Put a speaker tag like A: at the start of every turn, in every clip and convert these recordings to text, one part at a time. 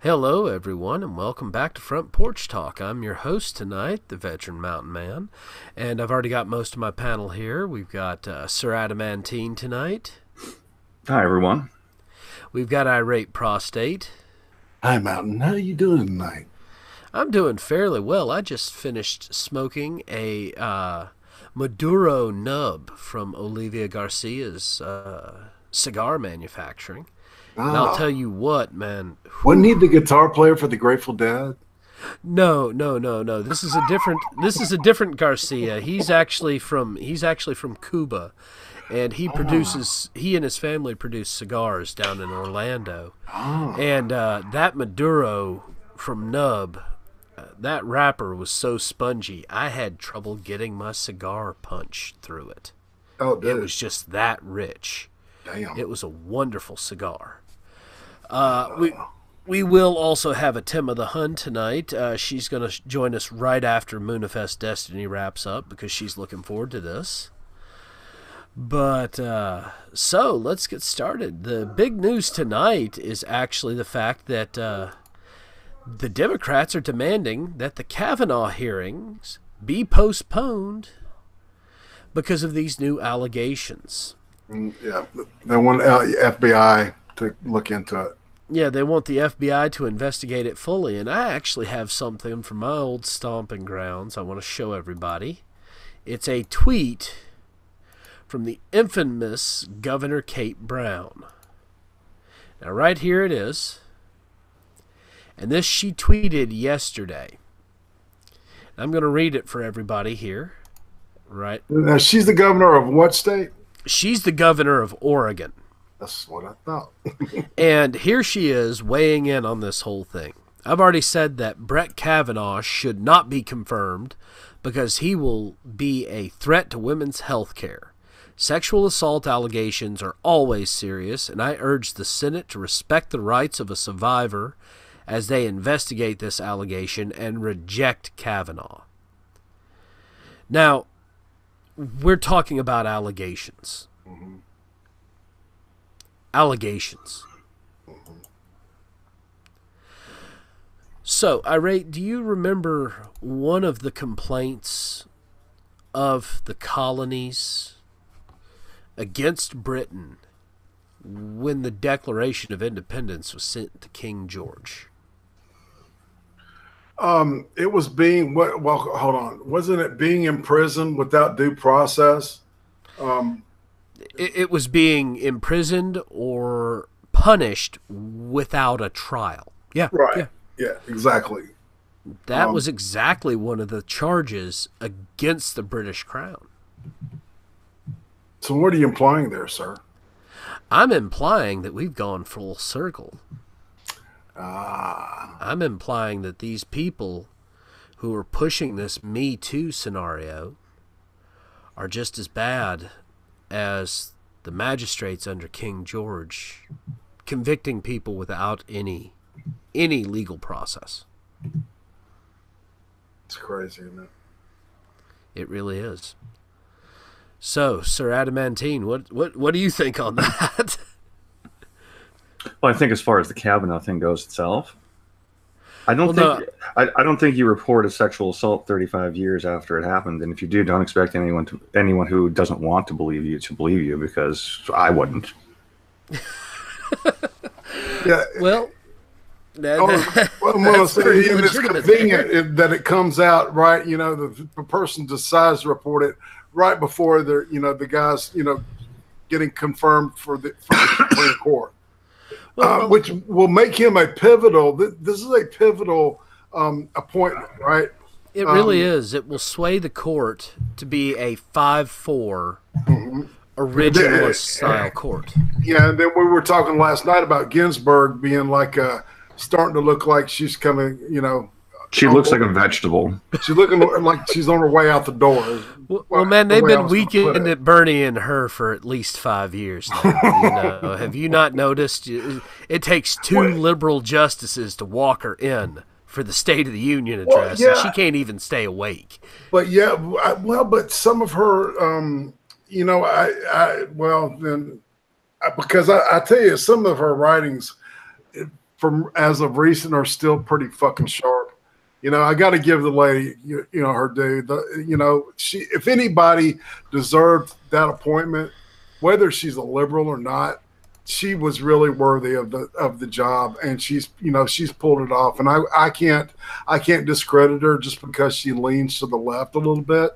A: Hello, everyone, and welcome back to Front Porch Talk. I'm your host tonight, the Veteran Mountain Man, and I've already got most of my panel here. We've got Sir Adamantine tonight.
B: Hi, everyone.
A: We've got Irate Prostate.
C: Hi, Mountain. How are you doing tonight?
A: I'm doing fairly well. I just finished smoking a Maduro nub from Olivia Garcia's cigar manufacturing. And I'll tell you what, man.
C: Wasn't he the guitar player for the Grateful Dead?
A: No. This is a different Garcia. He's actually from Cuba, and he and his family produce cigars down in Orlando. And that Maduro from Nub, that wrapper was so spongy, I had trouble getting my cigar punch through it. It was just that rich.
C: Damn.
A: It was a wonderful cigar. We will also have a Tim of the Hun tonight. She's going to join us right after Moonifest Destiny wraps up because she's looking forward to this. But so let's get started. The big news tonight is actually the fact that the Democrats are demanding that the Kavanaugh hearings be postponed because of these new allegations.
C: Yeah, they want FBI to look into it.
A: Yeah, they want the FBI to investigate it fully, and I actually have something from my old stomping grounds I want to show everybody. It's a tweet from the infamous Governor Kate Brown. Now, right here it is. And this she tweeted yesterday. I'm going to read it for everybody here. Right.
C: Now, she's the governor of what state?
A: She's the governor of Oregon.
C: That's what I thought.
A: And here she is weighing in on this whole thing. I've already said that Brett Kavanaugh should not be confirmed because he will be a threat to women's health care. Sexual assault allegations are always serious, and I urge the Senate to respect the rights of a survivor as they investigate this allegation and reject Kavanaugh. Now, we're talking about allegations.
C: Mm-hmm.
A: Allegations.
C: Mm-hmm.
A: So, Irate, do you remember one of the complaints of the colonies against Britain when the Declaration of Independence was sent to King George?
C: It was being well. Hold on, wasn't it being imprisoned without due process?
A: It was being imprisoned or punished without a trial. Yeah,
C: right. Yeah, exactly.
A: That was exactly one of the charges against the British Crown.
C: So, what are you implying there, sir?
A: I'm implying that we've gone full circle. I'm implying that these people who are pushing this Me Too scenario are just as bad as the magistrates under King George, convicting people without any legal process.
C: It's crazy, isn't it?
A: It really is. So, Sir Adamantine, what do you think on that?
B: Well, I think as far as the Kavanaugh thing goes itself, I don't think you report a sexual assault 35 years after it happened, and if you do, don't expect anyone who doesn't want to believe you, because I wouldn't.
C: Yeah.
A: Well,
C: it's convenient that it comes out right. You know, the person decides to report it right before the guy's getting confirmed for the Supreme Court. Which will make him a pivotal. This is a pivotal appointment, right?
A: It really is. It will sway the court to be a 5-4 originalist style court.
C: Yeah, and then we were talking last night about Ginsburg being like starting to look like she's coming.
B: She looks like a vegetable.
C: She's looking like she's on her way out the door.
A: Well, man, they've been weekend at Bernie and her for at least 5 years now. Have you not noticed? It takes two liberal justices to walk her in for the State of the Union address.
C: Yeah.
A: And she can't even stay awake.
C: But yeah, but some of her, because I tell you, some of her writings, from as of recent are still pretty fucking sharp. You know, I got to give the lady, you know, her due. You know, she, if anybody deserved that appointment, whether she's a liberal or not, she was really worthy of the job, and she's, you know, she's pulled it off. And I can't discredit her just because she leans to the left a little bit.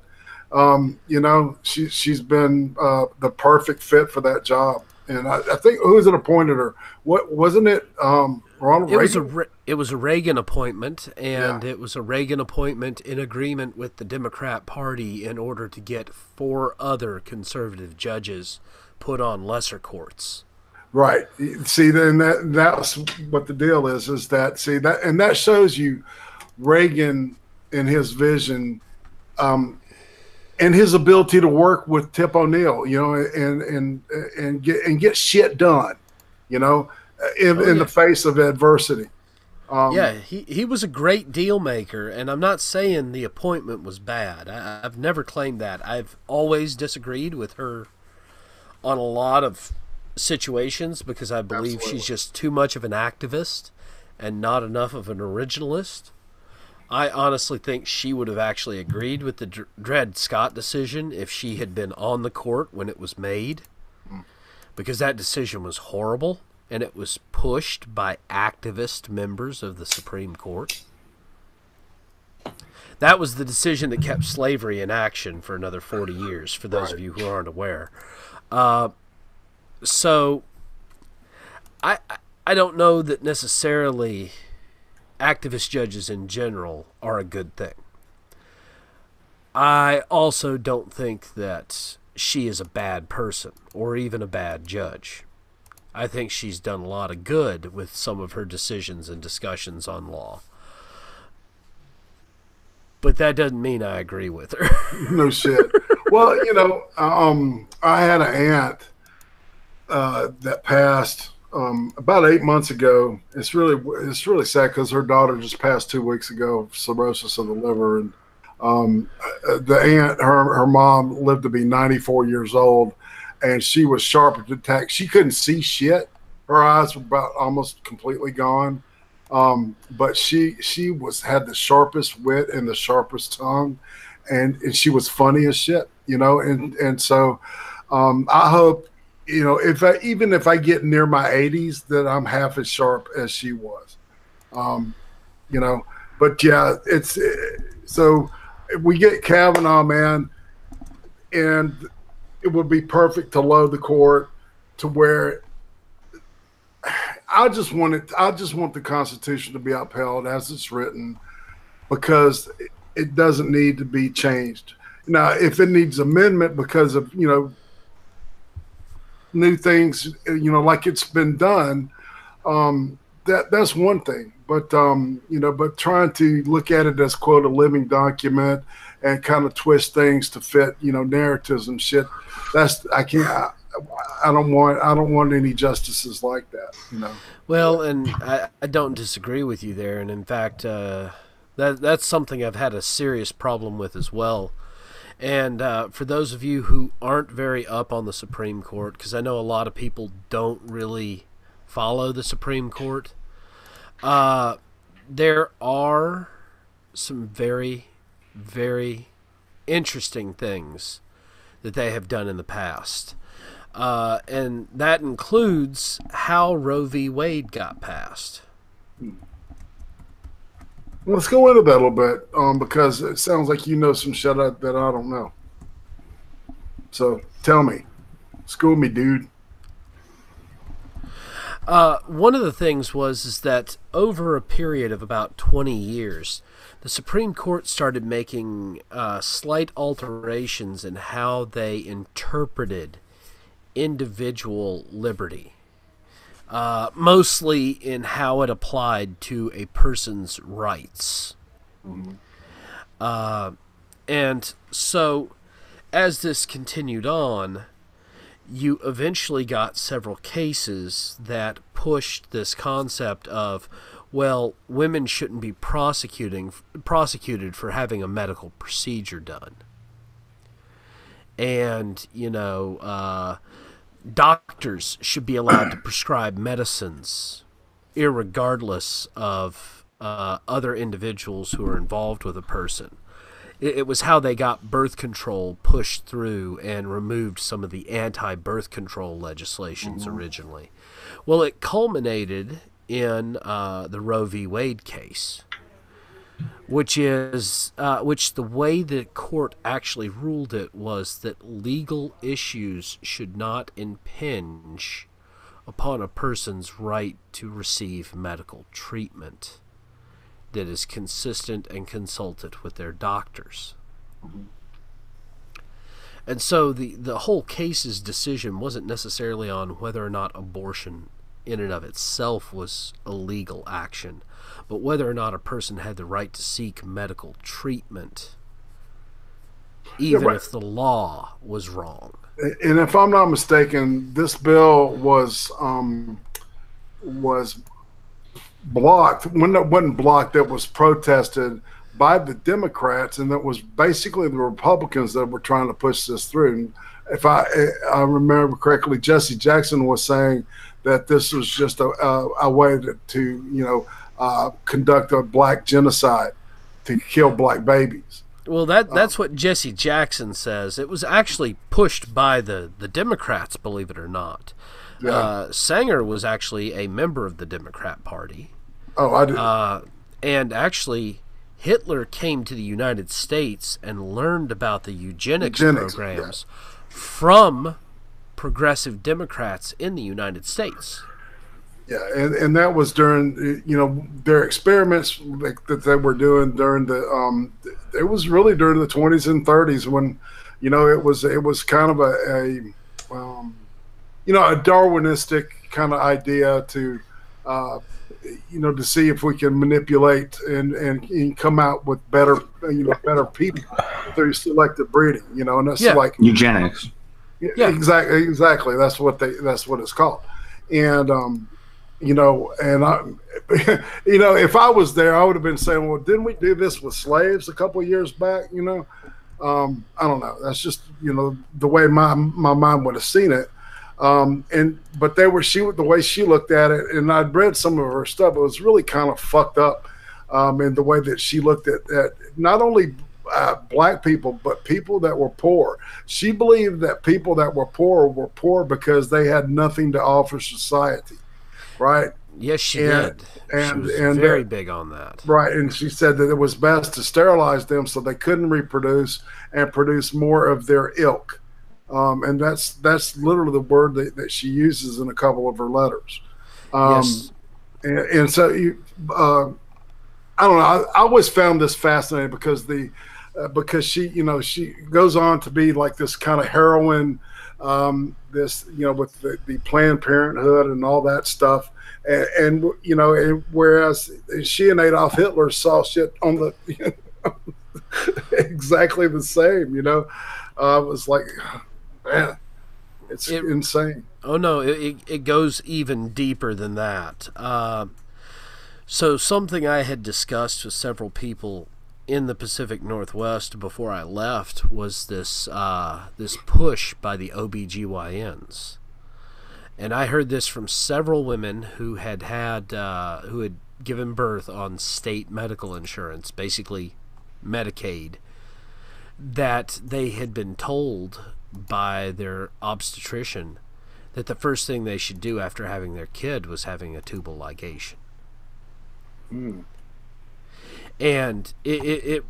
C: You know, she's been the perfect fit for that job. And I think who was it appointed her? What wasn't it? Ronald Reagan?
A: It was a Reagan appointment, and it was a Reagan appointment in agreement with the Democrat Party in order to get 4 other conservative judges put on lesser courts.
C: Right. See, then that's what the deal is that, see, that, and that shows you Reagan and his vision, and his ability to work with Tip O'Neill, you know, and get shit done, you know, in the face of adversity.
A: He was a great deal maker, and I'm not saying the appointment was bad. I've never claimed that. I've always disagreed with her on a lot of situations because I believe she's just too much of an activist and not enough of an originalist. I honestly think she would have actually agreed with the Dred Scott decision if she had been on the court when it was made, because that decision was horrible, and it was pushed by activist members of the Supreme Court. That was the decision that kept slavery in action for another 40 years, for those of you who aren't aware. So I don't know that necessarily activist judges in general are a good thing. I also don't think that she is a bad person or even a bad judge. I think she's done a lot of good with some of her decisions and discussions on law. But that doesn't mean I agree with her.
C: No shit. Well, you know, I had an aunt that passed about 8 months ago. It's really sad because her daughter just passed 2 weeks ago of cirrhosis of the liver, and the aunt, her mom lived to be 94 years old, and she was sharp at the attack. She couldn't see shit. Her eyes were about almost completely gone. But she had the sharpest wit and the sharpest tongue, and she was funny as shit, you know. And so I hope, you know, even if I get near my 80s, that I'm half as sharp as she was, you know. But yeah, it's so if we get Kavanaugh, man, and it would be perfect to load the court to where I just want the Constitution to be upheld as it's written, because it doesn't need to be changed. Now, if it needs amendment because of, you know, new things, you know, like it's been done, that's one thing. But you know, but trying to look at it as, quote, a living document and kind of twist things to fit, you know, narratives and shit, I don't want any justices like that, you know.
A: Well, and I don't disagree with you there, and in fact, that's something I've had a serious problem with as well. And for those of you who aren't very up on the Supreme Court, because I know a lot of people don't really follow the Supreme Court, there are some very, very interesting things that they have done in the past. And that includes how Roe v. Wade got passed.
C: Well, let's go into that a little bit, because it sounds like you know some shit that I don't know. So tell me. School me, dude.
A: One of the things is that over a period of about 20 years, the Supreme Court started making slight alterations in how they interpreted individual liberty, mostly in how it applied to a person's rights. Mm-hmm. And so as this continued on, you eventually got several cases that pushed this concept of, well, women shouldn't be prosecuted for having a medical procedure done. And, you know, doctors should be allowed to prescribe medicines irregardless of other individuals who are involved with a person. It was how they got birth control pushed through and removed some of the anti-birth control legislations originally. Well, it culminated in the Roe v. Wade case, which the way the court actually ruled it was that legal issues should not impinge upon a person's right to receive medical treatment that is consistent and consulted with their doctors. And so the whole case's decision wasn't necessarily on whether or not abortion in and of itself was a legal action, but whether or not a person had the right to seek medical treatment, even if the law was wrong.
C: And if I'm not mistaken, this bill was blocked. When it wasn't blocked, it was protested by the Democrats, and it was basically the Republicans that were trying to push this through. And if I remember correctly, Jesse Jackson was saying that this was just a way to conduct a black genocide, to kill black babies.
A: Well, that's what Jesse Jackson says. It was actually pushed by the Democrats, believe it or not. Yeah. Sanger was actually a member of the Democrat Party.
C: Oh, I did.
A: And actually, Hitler came to the United States and learned about the eugenics programs from progressive Democrats in the United States.
C: Yeah, and that was during their experiments that they were doing during it was really during the 20s and 30s when it was kind of a Darwinistic kind of idea to to see if we can manipulate and come out with better people through selective breeding, and that's like
B: eugenics.
C: Yeah, exactly. That's what it's called. And if I was there, I would have been saying, well, didn't we do this with slaves a couple of years back? I don't know. That's just the way my mind would have seen it. But the way she looked at it, and I'd read some of her stuff, it was really kind of fucked up in the way that she looked at not only black people, but people that were poor. She believed that people that were poor because they had nothing to offer society, right?
A: Yes, she did. She was very big on that.
C: Right, and she said that it was best to sterilize them so they couldn't reproduce and produce more of their ilk. And that's literally the word that she uses in a couple of her letters.
A: Yes.
C: And so I don't know. I always found this fascinating because she goes on to be like this kind of heroine, with the Planned Parenthood and all that stuff, and whereas she and Adolf Hitler saw shit on the exactly the same. It was like, man, it's insane.
A: Oh no, it goes even deeper than that. So something I had discussed with several people in the Pacific Northwest before I left was this push by the OBGYNs. And I heard this from several women who had given birth on state medical insurance, basically Medicaid, that they had been told by their obstetrician that the first thing they should do after having their kid was having a tubal ligation. And they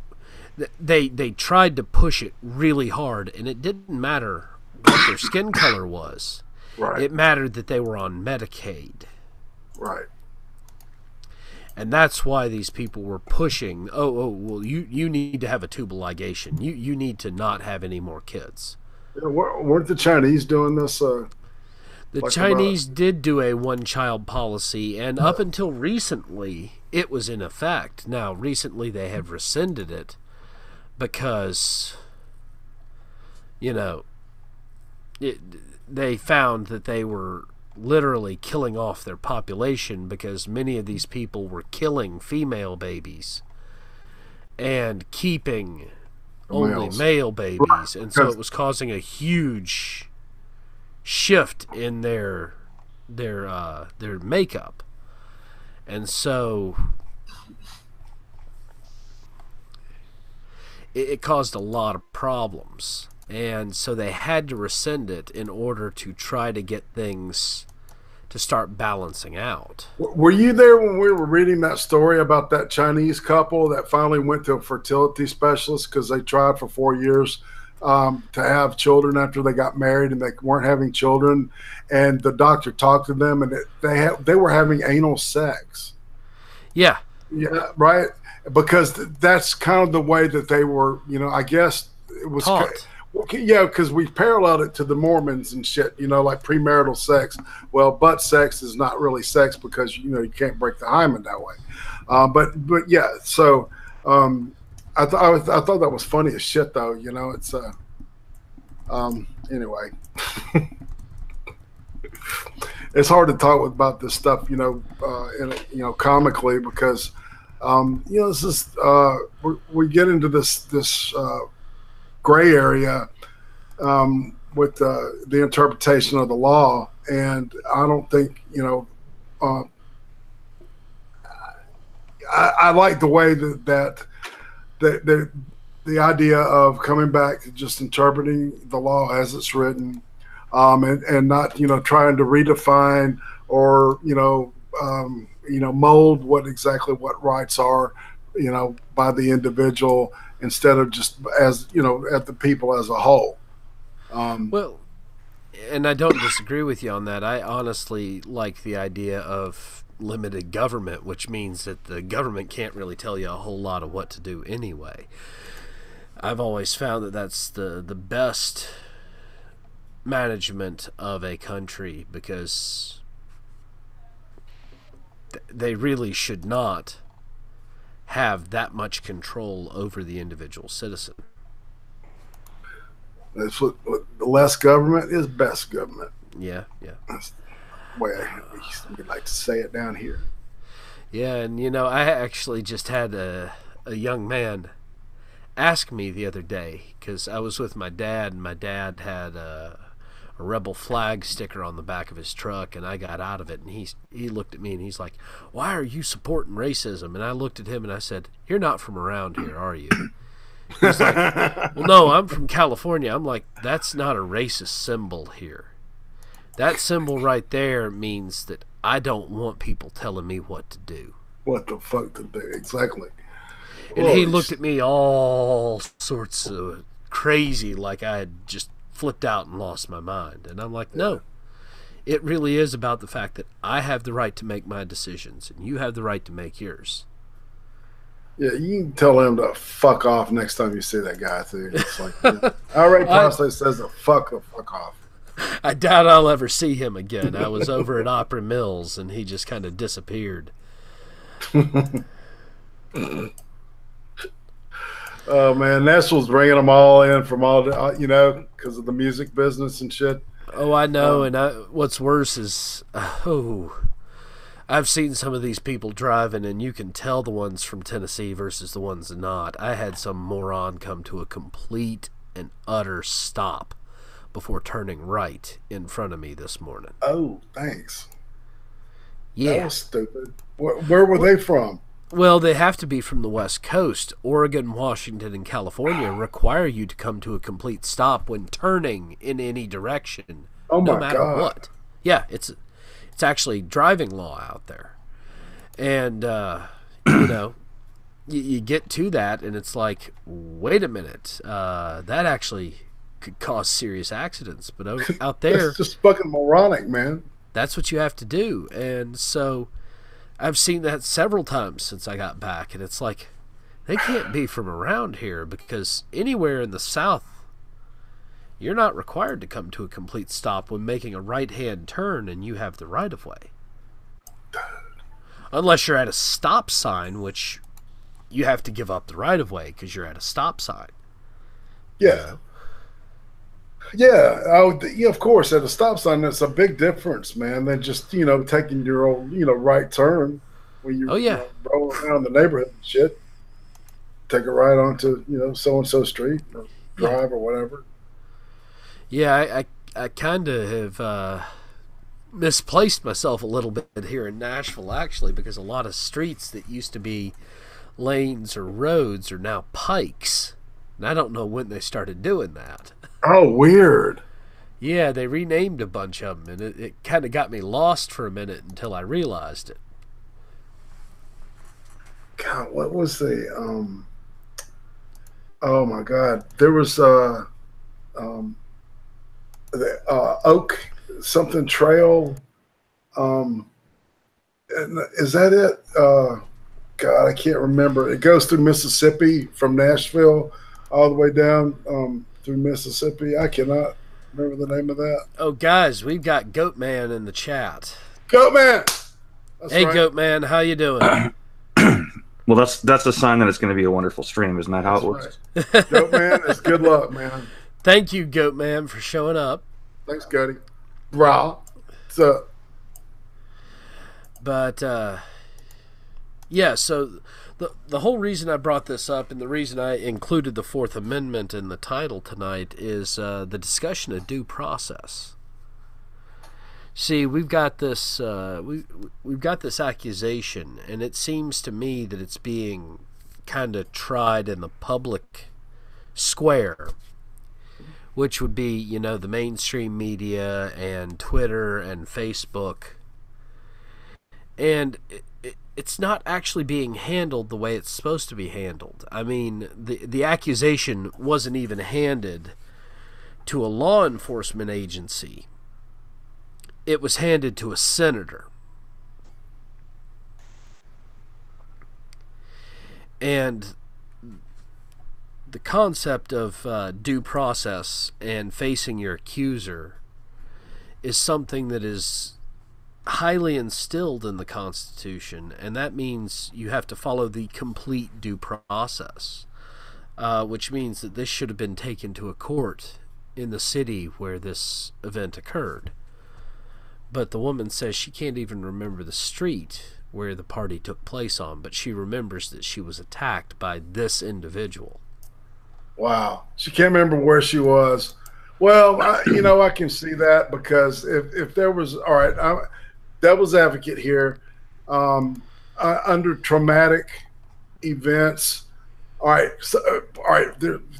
A: tried to push it really hard, and it didn't matter what their skin color was.
C: Right.
A: It mattered that they were on Medicaid.
C: Right.
A: And that's why these people were pushing, well, you need to have a tubal ligation. You need to not have any more kids.
C: Yeah, weren't the Chinese doing this?
A: The Chinese did do a one-child policy, and up until recently, it was in effect. Now, recently they have rescinded it because, they found that they were literally killing off their population because many of these people were killing female babies and keeping only male babies, and so it was causing a huge shift in their makeup. And so it caused a lot of problems. And so they had to rescind it in order to try to get things to start balancing out.
C: Were you there when we were reading that story about that Chinese couple that finally went to a fertility specialist because they tried for 4 years to have children after they got married and they weren't having children, and the doctor talked to them and they were having anal sex.
A: Yeah,
C: right. Because that's kind of the way that they were. I guess it was
A: taught.
C: Because we paralleled it to the Mormons and shit. Like premarital sex. Well, butt sex is not really sex because you can't break the hymen that way. But yeah. So I thought that was funny as shit, though. It's anyway. It's hard to talk about this stuff, comically because, this is we get into this gray area with the interpretation of the law, and I don't think I like the way that the idea of coming back to just interpreting the law as it's written, and not trying to redefine or mold what rights are by the individual instead of just as at the people as a whole.
A: Well, and I don't disagree with you on that. I honestly like the idea of limited government, which means that the government can't really tell you a whole lot of what to do anyway. I've always found that that's the best management of a country, because they really should not have that much control over the individual citizen.
C: That's what less government is best government.
A: Yeah.
C: That's the way we like to say it down here.
A: Yeah, and I actually just had a young man ask me the other day, because I was with my dad, and my dad had a rebel flag sticker on the back of his truck, and I got out of it, and he looked at me and he's like, "Why are you supporting racism?" And I looked at him and I said, "You're not from around here, are you?" He's like, "Well, no, I'm from California." I'm like, "That's not a racist symbol here. That symbol right there means that I don't want people telling me what to do."
C: What the fuck to do? Exactly.
A: And he looked at me all sorts of crazy, like I had just flipped out and lost my mind. And I'm like, no, it really is about the fact that I have the right to make my decisions and you have the right to make yours.
C: Yeah, you can tell him to fuck off next time you see that guy too. It's like, I already constantly says to fuck off.
A: I doubt I'll ever see him again. I was over at Opera Mills and he just kind of disappeared.
C: Oh man, Nashville's bringing them all in from all because of the music business and shit.
A: Oh, I know. And what's worse is, I've seen some of these people driving, and you can tell the ones from Tennessee versus the ones not. I had some moron come to a complete and utter stop before turning right in front of me this morning.
C: Oh, thanks.
A: Yeah.
C: That was stupid. Where were they from?
A: Well, they have to be from the West Coast. Oregon, Washington, and California require you to come to a complete stop when turning in any direction, no matter what. Yeah, it's actually driving law out there. And, you get to that, and it's like, wait a minute, that actually could cause serious accidents. But out there...
C: It's just fucking moronic, man.
A: That's what you have to do. And so... I've seen that several times since I got back, and it's like, they can't be from around here, because anywhere in the South, you're not required to come to a complete stop when making a right-hand turn and you have the right-of-way. Unless you're at a stop sign, which you have to give up the right-of-way because you're at a stop sign.
C: Yeah. Yeah, of course, at a stop sign, that's a big difference, man, than just, taking your own, right turn when you're rolling around the neighborhood and shit. Take a right onto, so-and-so street or drive or whatever.
A: Yeah, I kind of have misplaced myself a little bit here in Nashville, actually, because a lot of streets that used to be lanes or roads are now pikes. And I don't know when they started doing that.
C: Oh, weird.
A: Yeah, they renamed a bunch of them, and it kind of got me lost for a minute until I realized it.
C: God, what was the oh my God, there was the Oak something Trail. Is that it? God, I can't remember. It goes through Mississippi from Nashville all the way down through Mississippi. I cannot remember the name of that.
A: Oh, guys, we've got Goatman in the chat.
C: Goatman!
A: Hey, right. Goatman, how you doing?
B: Well, that's a sign that it's going to be a wonderful stream. Isn't that how it works?
C: Right. Goatman, it's good luck, man.
A: Thank you, Goatman, for showing up.
C: Thanks, Goaty. Raw. What's up?
A: But, yeah, so the whole reason I brought this up and the reason I included the Fourth Amendment in the title tonight is the discussion of due process. See, we've got this we've got this accusation, and it seems to me that it's being kind of tried in the public square, which would be, you know, the mainstream media and Twitter and Facebook. And it's not actually being handled the way it's supposed to be handled. I mean, the accusation wasn't even handed to a law enforcement agency. It was handed to a senator. And the concept of due process and facing your accuser is something that is highly instilled in the Constitution, and that means you have to follow the complete due process, which means that this should have been taken to a court in the city where this event occurred. But the woman says she can't even remember the street where the party took place on, but she remembers that she was attacked by this individual.
C: Wow. She can't remember where she was. Well, I can see that, because if there was, all right, devil's advocate here, under traumatic events, all right,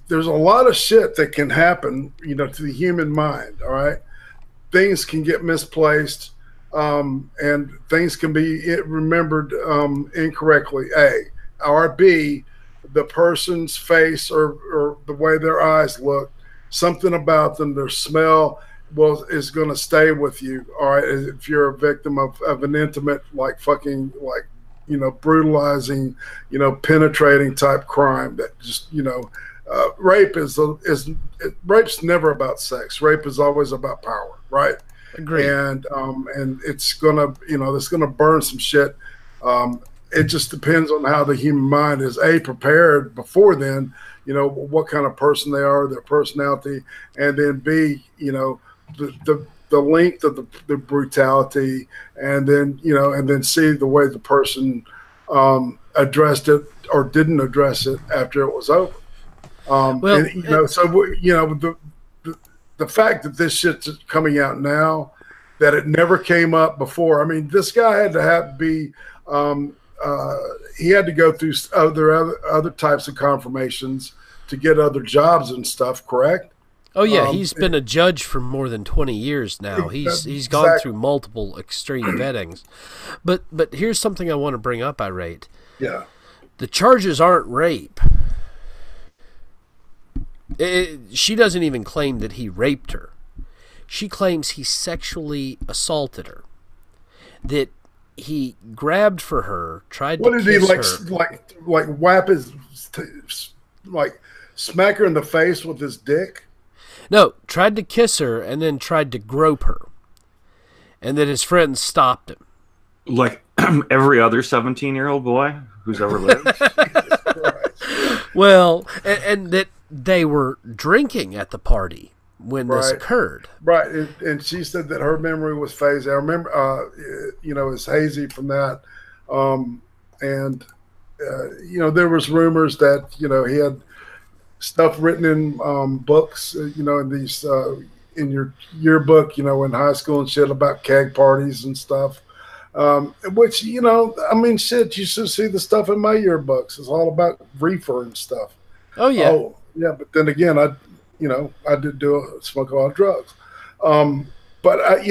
C: there's a lot of shit that can happen, to the human mind, all right? Things can get misplaced, and things can be remembered incorrectly, A. Or B, the person's face or the way their eyes look, something about them, their smell is going to stay with you. All right, if you're a victim of an intimate, brutalizing, penetrating type crime, that just, rape rape's never about sex. Rape is always about power, right?
A: Agreed.
C: And it's gonna, it's gonna burn some shit. It just depends on how the human mind is prepared before then, what kind of person they are, their personality, and then B, the length of the brutality, and then and then see the way the person addressed it or didn't address it after it was over. The fact that this shit's coming out now, that it never came up before. I mean, this guy had to be he had to go through other types of confirmations to get other jobs and stuff, correct?
A: Oh yeah, he's been a judge for more than 20 years now. He's gone through multiple extreme vettings. But here's something I want to bring up, Irate.
C: Yeah.
A: The charges aren't rape. She doesn't even claim that he raped her. She claims he sexually assaulted her. That he grabbed for her, tried to kiss her.
C: What did he like whap his smack her in the face with his dick?
A: No, tried to kiss her and then tried to grope her. And then his friends stopped him.
B: Like every other 17-year-old boy who's ever lived.
A: Well, and that they were drinking at the party when this occurred.
C: Right, and she said that her memory was phased. I remember, it's hazy from that. There was rumors that, he had stuff written in books, in these in your yearbook, in high school and shit about keg parties and stuff. Which, shit, you should see the stuff in my yearbooks. It's all about reefer and stuff.
A: Oh, yeah.
C: Oh, yeah. But then again, I did smoke a lot of drugs. But I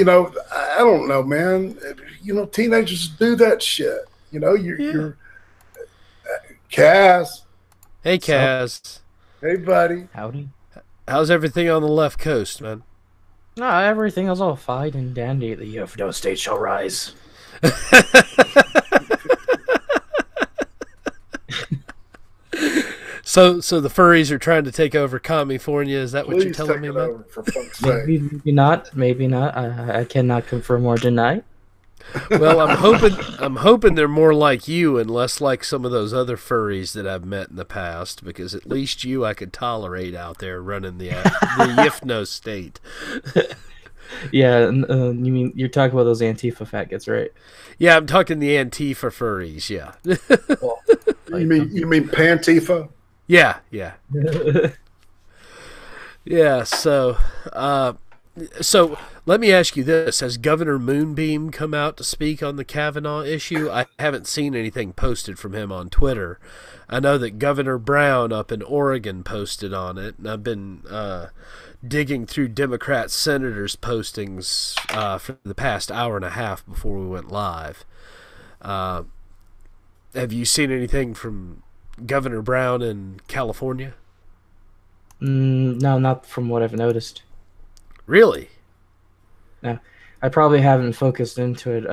C: don't know, man. Teenagers do that shit. You're Cass.
A: Hey, Cass.
C: Hey, buddy.
D: Howdy.
A: How's everything on the left coast, man?
D: No, everything is all fine and dandy. The of no state shall rise.
A: So the furries are trying to take over California. Is that what you're telling me about?
C: Over, for fuck's sake.
D: Maybe not. Maybe not. I cannot confirm or deny.
A: Well, I'm hoping they're more like you and less like some of those other furries that I've met in the past, because at least you I could tolerate out there running the Yifno state.
D: Yeah, you mean you're talking about those Antifa faggots, right?
A: Yeah, I'm talking the Antifa furries. Yeah.
D: Well,
C: You mean Pantifa?
A: Yeah. Yeah. So let me ask you this: has Governor Moonbeam come out to speak on the Kavanaugh issue? I haven't seen anything posted from him on Twitter. I know that Governor Brown up in Oregon posted on it, and I've been digging through Democrat senators' postings for the past hour and a half before we went live. Have you seen anything from Governor Brown in California?
D: No, not from what I've noticed.
A: Really?
D: No, I probably haven't focused into it.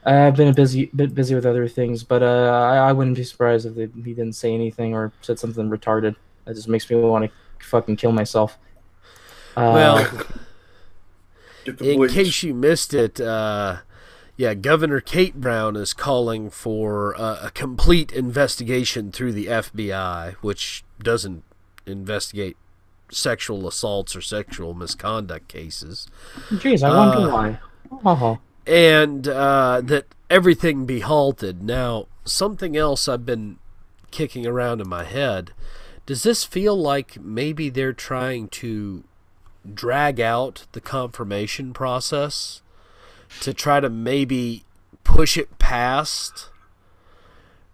D: I've been a bit busy with other things, but I wouldn't be surprised if he didn't say anything or said something retarded. That just makes me want to fucking kill myself.
A: Well, in case you missed it, Governor Kate Brown is calling for a complete investigation through the FBI, which doesn't investigate sexual assaults or sexual misconduct cases.
D: Jeez, I wonder why. Oh.
A: And that everything be halted. Now, something else I've been kicking around in my head. Does this feel like maybe they're trying to drag out the confirmation process to try to maybe push it past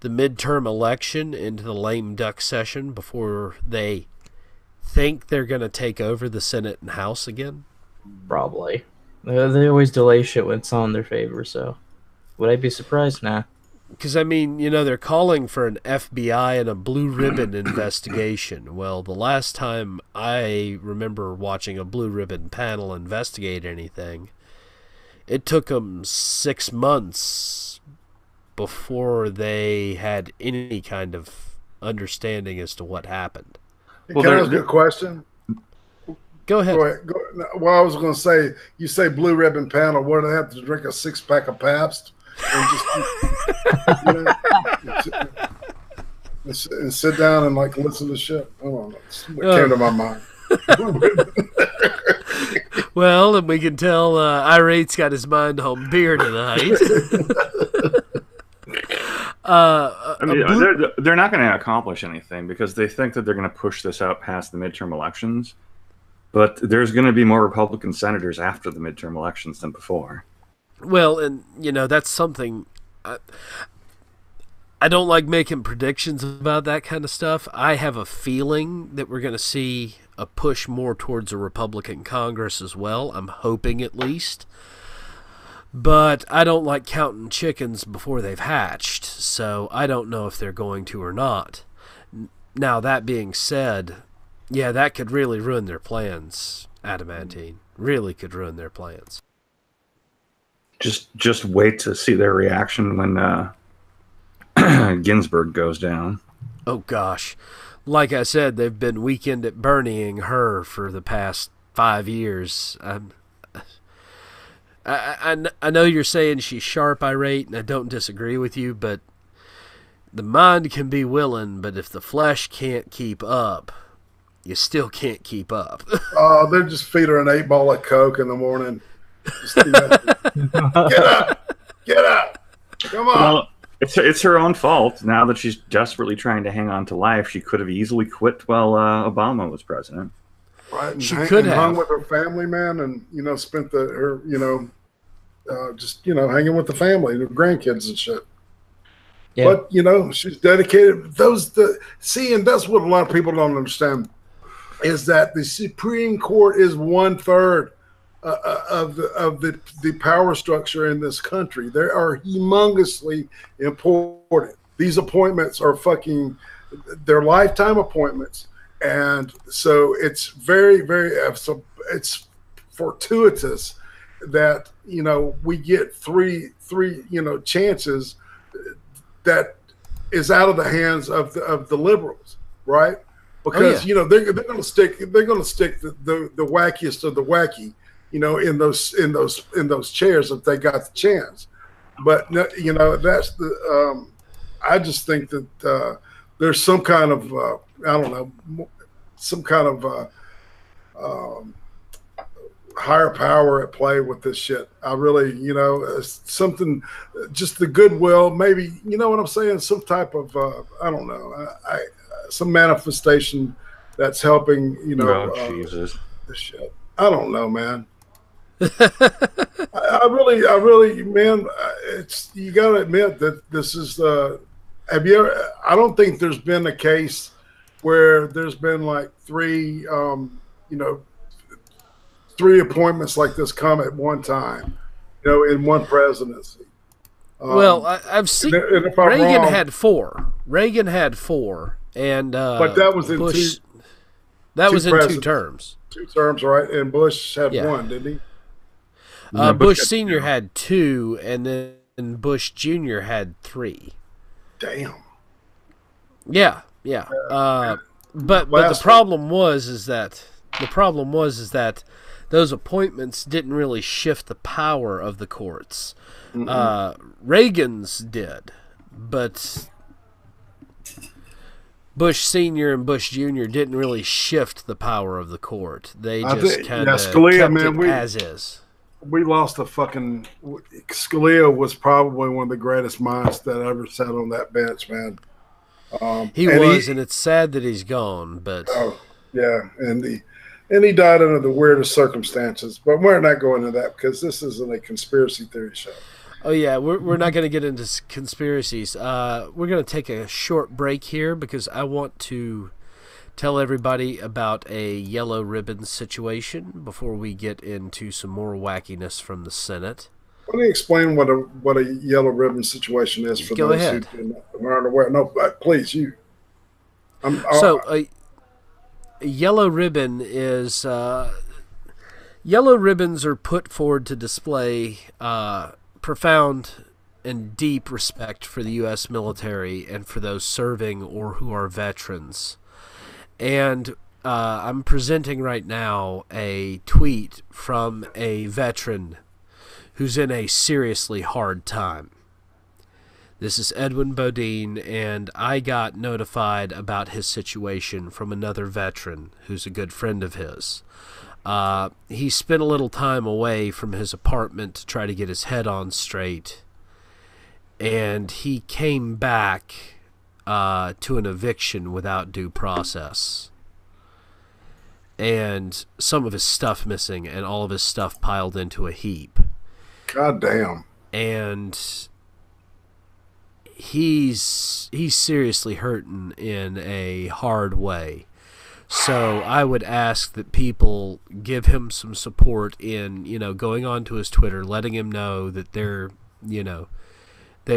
A: the midterm election into the lame duck session before they think they're going to take over the Senate and House again?
D: Probably. They always delay shit when it's on their favor, so would I be surprised? Nah.
A: Because, they're calling for an FBI and a blue ribbon investigation. Well, the last time I remember watching a blue ribbon panel investigate anything, it took them 6 months before they had any kind of understanding as to what happened.
C: Can I ask you a question?
A: Go ahead.
C: Well, I was going to say, you say blue ribbon panel. What do they have to drink, a 6-pack of Pabst and just and sit down and listen to shit? I don't know. What came to my mind.
A: Well, and we can tell Irate's got his mind on beer tonight.
B: They're not going to accomplish anything because they think that they're going to push this out past the midterm elections. But there's going to be more Republican senators after the midterm elections than before.
A: Well, and, that's something... I don't like making predictions about that kind of stuff. I have a feeling that we're going to see a push more towards a Republican Congress as well. I'm hoping, at least. But I don't like counting chickens before they've hatched, so I don't know if they're going to or not. Now, that being said... yeah, that could really ruin their plans, Adamantine. Really could ruin their plans.
B: Just wait to see their reaction when Ginsburg goes down.
A: Oh, gosh. Like I said, they've been weekend at Bernieing her for the past 5 years. I know you're saying she's sharp, Irate, and I don't disagree with you, but the mind can be willing, but if the flesh can't keep up... you still can't keep up.
C: They're just feed her an 8-ball of Coke in the morning. Get up! Come on!
B: Well, it's her own fault. Now that she's desperately trying to hang on to life, she could have easily quit while Obama was president.
C: Right, and
A: She could have
C: hung with her family, man, and spent her just hanging with the family, the grandkids and shit.
D: Yeah.
C: But she's dedicated. And that's what a lot of people don't understand is that the Supreme Court is 1/3 of the power structure in this country. They are humongously important. These appointments are they're lifetime appointments, and so it's very, very it's fortuitous that we get three chances that is out of the hands of the liberals, right? Because they're going to stick the wackiest of the wacky, in those chairs if they got the chance. But that's the I just think that there's some kind of I don't know, some kind of higher power at play with this shit. I really, something, just the goodwill, maybe, you know what I'm saying? Some type of, I don't know, some manifestation that's helping,
B: Jesus.
C: This shit. I don't know, man. I really, man, you got to admit that this is have you ever, I don't think there's been a case where there's been like three appointments like this come at one time, in one presidency.
A: Well, I've seen Reagan had four. Reagan had four, and
C: but that was in
A: Bush,
C: two.
A: That was in
C: presidents.
A: 2 terms.
C: 2 terms, right? And Bush had one, didn't he?
A: Bush Senior had 2, and then Bush Junior had 3.
C: Damn.
A: Yeah. But the problem was that those appointments didn't really shift the power of the courts. Reagan's did, but Bush Senior and Bush Junior didn't really shift the power of the court. They just kind of kept it as is.
C: We lost Scalia was probably one of the greatest minds that ever sat on that bench, man.
A: And it's sad that he's gone. But
C: and he died under the weirdest circumstances. But we're not going into that because this isn't a conspiracy theory show.
A: Oh yeah, we're not going to get into conspiracies. We're going to take a short break here because I want to tell everybody about a yellow ribbon situation before we get into some more wackiness from the Senate.
C: Let me explain what a yellow ribbon situation is for those who aren't aware. No, please, you.
A: A yellow ribbon is yellow ribbons are put forward to display profound and deep respect for the U.S. military and for those serving or who are veterans. And I'm presenting right now a tweet from a veteran who's in a seriously hard time. This is Edwin Bodine, and I got notified about his situation from another veteran who's a good friend of his. He spent a little time away from his apartment to try to get his head on straight, and he came back to an eviction without due process. And some of his stuff missing, and all of his stuff piled into a heap.
C: God damn.
A: And he's seriously hurting in a hard way. So I would ask that people give him some support in, going on to his Twitter, letting him know that they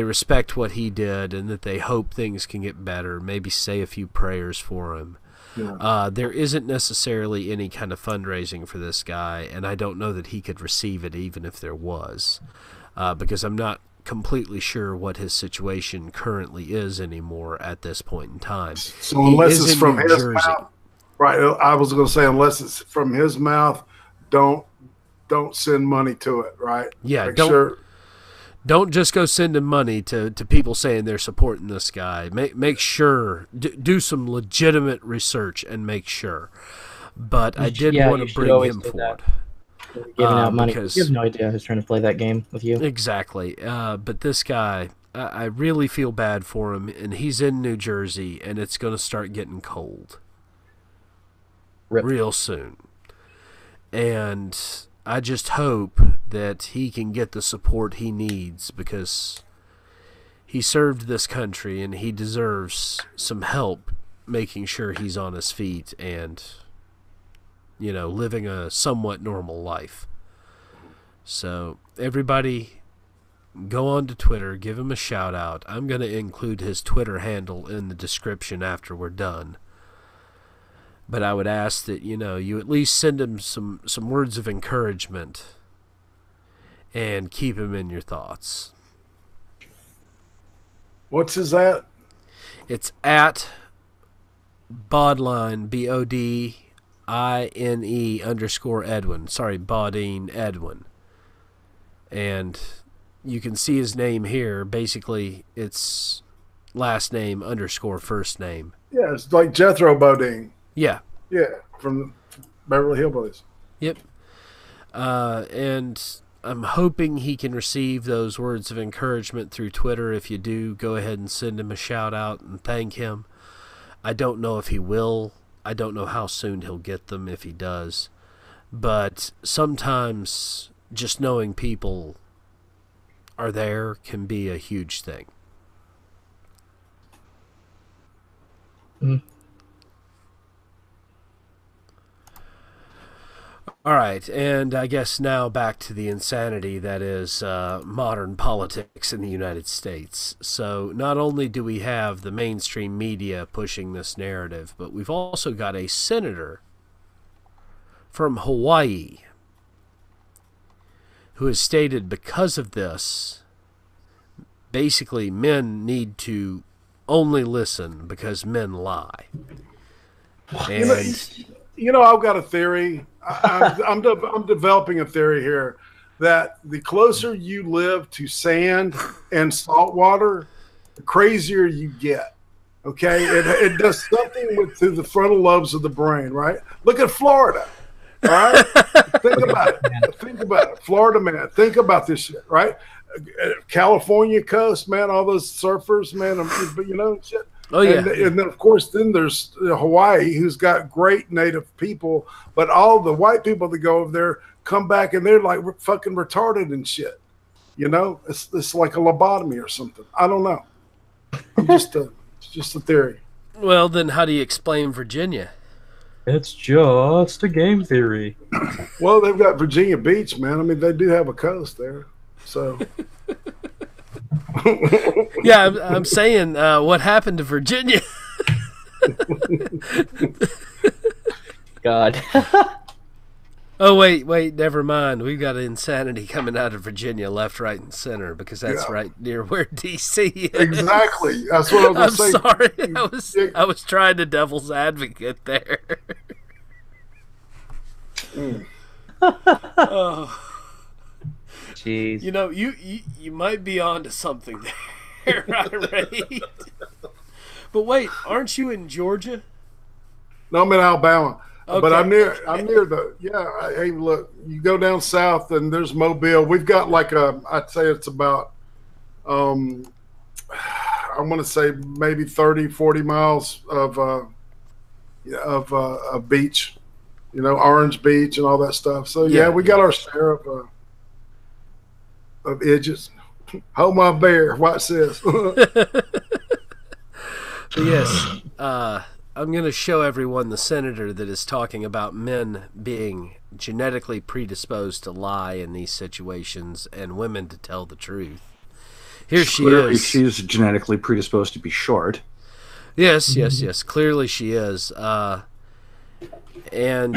A: respect what he did and that they hope things can get better. Maybe say a few prayers for him. Yeah. There isn't necessarily any kind of fundraising for this guy, and I don't know that he could receive it even if there was, because I'm not completely sure what his situation currently is anymore at this point in time.
C: So unless it's from his mouth, right? I was going to say unless it's from his mouth, don't send money to it, right?
A: Yeah, Don't just go sending money to people saying they're supporting this guy. Make sure, do some legitimate research and make sure. But I did want to bring him forward.
D: Giving out money. You have no idea who's trying to play that game with you.
A: Exactly. But this guy, I really feel bad for him, and he's in New Jersey, and it's going to start getting cold real soon. And I just hope that he can get the support he needs, because he served this country and he deserves some help making sure he's on his feet and, you know, living a somewhat normal life. So everybody go on to Twitter, give him a shout out. I'm going to include his Twitter handle in the description after we're done. But I would ask that, you know, you at least send him some words of encouragement and keep him in your thoughts.
C: What's his at?
A: It's at Bodline, BODINE _Edwin. Sorry, Bodine Edwin. And you can see his name here. Basically, it's last name _ first name.
C: Yeah, it's like Jethro Bodine.
A: Yeah.
C: Yeah, from Beverly Hillbillies.
A: Yep. And I'm hoping he can receive those words of encouragement through Twitter. If you do, go ahead and send him a shout out and thank him. I don't know if he will. I don't know how soon he'll get them if he does. But sometimes just knowing people are there can be a huge thing.
D: Mm.
A: All right, and I guess now back to the insanity that is modern politics in the United States. So not only do we have the mainstream media pushing this narrative, but we've also got a senator from Hawaii who has stated because of this, basically men need to only listen because men lie. And
C: you know, I've got a theory. I'm developing a theory here that the closer you live to sand and salt water, the crazier you get. Okay, it does something to the frontal lobes of the brain, right? Look at Florida. All right, think about it. Think about it, Florida man. Think about this shit, right? California coast, man. All those surfers, man. You know, shit.
A: oh yeah,
C: And then, of course, then there's Hawaii, who's got great native people, but all the white people that go over there come back and they're like fucking retarded and shit. You know, it's like a lobotomy or something. I don't know. It's just a theory.
A: Well, then how do you explain Virginia?
D: It's just a game theory.
C: Well, they've got Virginia Beach, man. I mean, they do have a coast there, so.
A: Yeah, I'm saying, what happened to Virginia?
D: God.
A: Oh, wait, never mind. We've got insanity coming out of Virginia, left, right, and center, because that's right near where D.C. is.
C: Exactly. That's what I was
A: I'm
C: going to say.
A: sorry. I was trying to devil's advocate there. Oh.
D: Jeez.
A: You know, you might be onto something there, right? But wait, aren't you in Georgia?
C: No, I'm in Alabama.
A: Okay.
C: But I'm near the, hey, look, you go down south and there's Mobile. We've got like I'd say it's about, I want to say maybe 30, 40 miles of beach, you know, Orange Beach and all that stuff. So yeah, we got our share of edges. Hold my bear. Watch this.
A: Yes. I'm going to show everyone the senator that is talking about men being genetically predisposed to lie in these situations and women to tell the truth. Here she is.
B: She's genetically predisposed to be short.
A: Yes. Clearly she is. And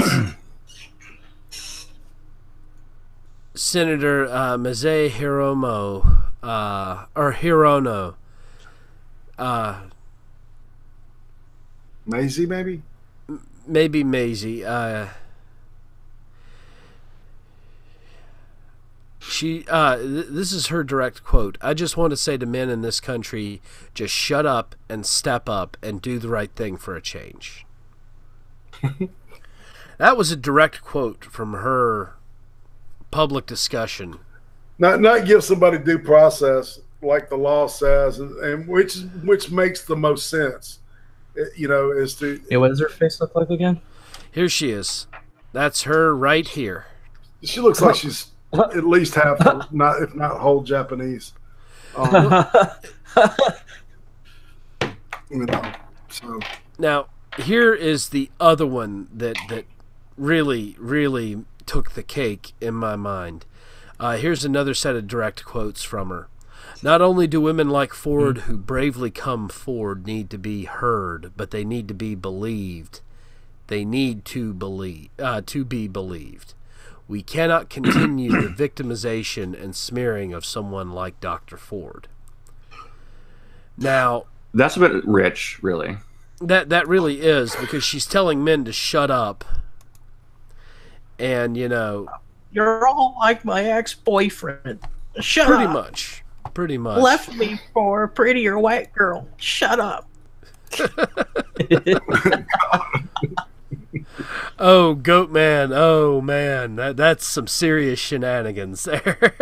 A: Senator Maze Hirono,
C: Maisie, maybe?
A: Maybe Maisie. This is her direct quote. I just want to say to men in this country, just shut up and step up and do the right thing for a change. That was a direct quote from her public discussion.
C: Not give somebody due process like the law says, and which makes the most sense. You know, is to.
D: Yeah, what does her face look like again?
A: Here she is. That's her right here.
C: She looks like she's at least half, not if not whole Japanese. So
A: now here is the other one that really took the cake in my mind. Here's another set of direct quotes from her. Not only do women like Ford who bravely come forward need to be heard, but they need to be believed. They need to be believed. We cannot continue the victimization and smearing of someone like Dr. Ford. Now,
B: that's a bit rich, really.
A: That really is, because she's telling men to shut up. And,
E: you're all like my ex-boyfriend. Shut up.
A: Pretty much.
E: Left me for a prettier white girl. Shut up.
A: Oh, Goat Man. Oh, man. That's some serious shenanigans there.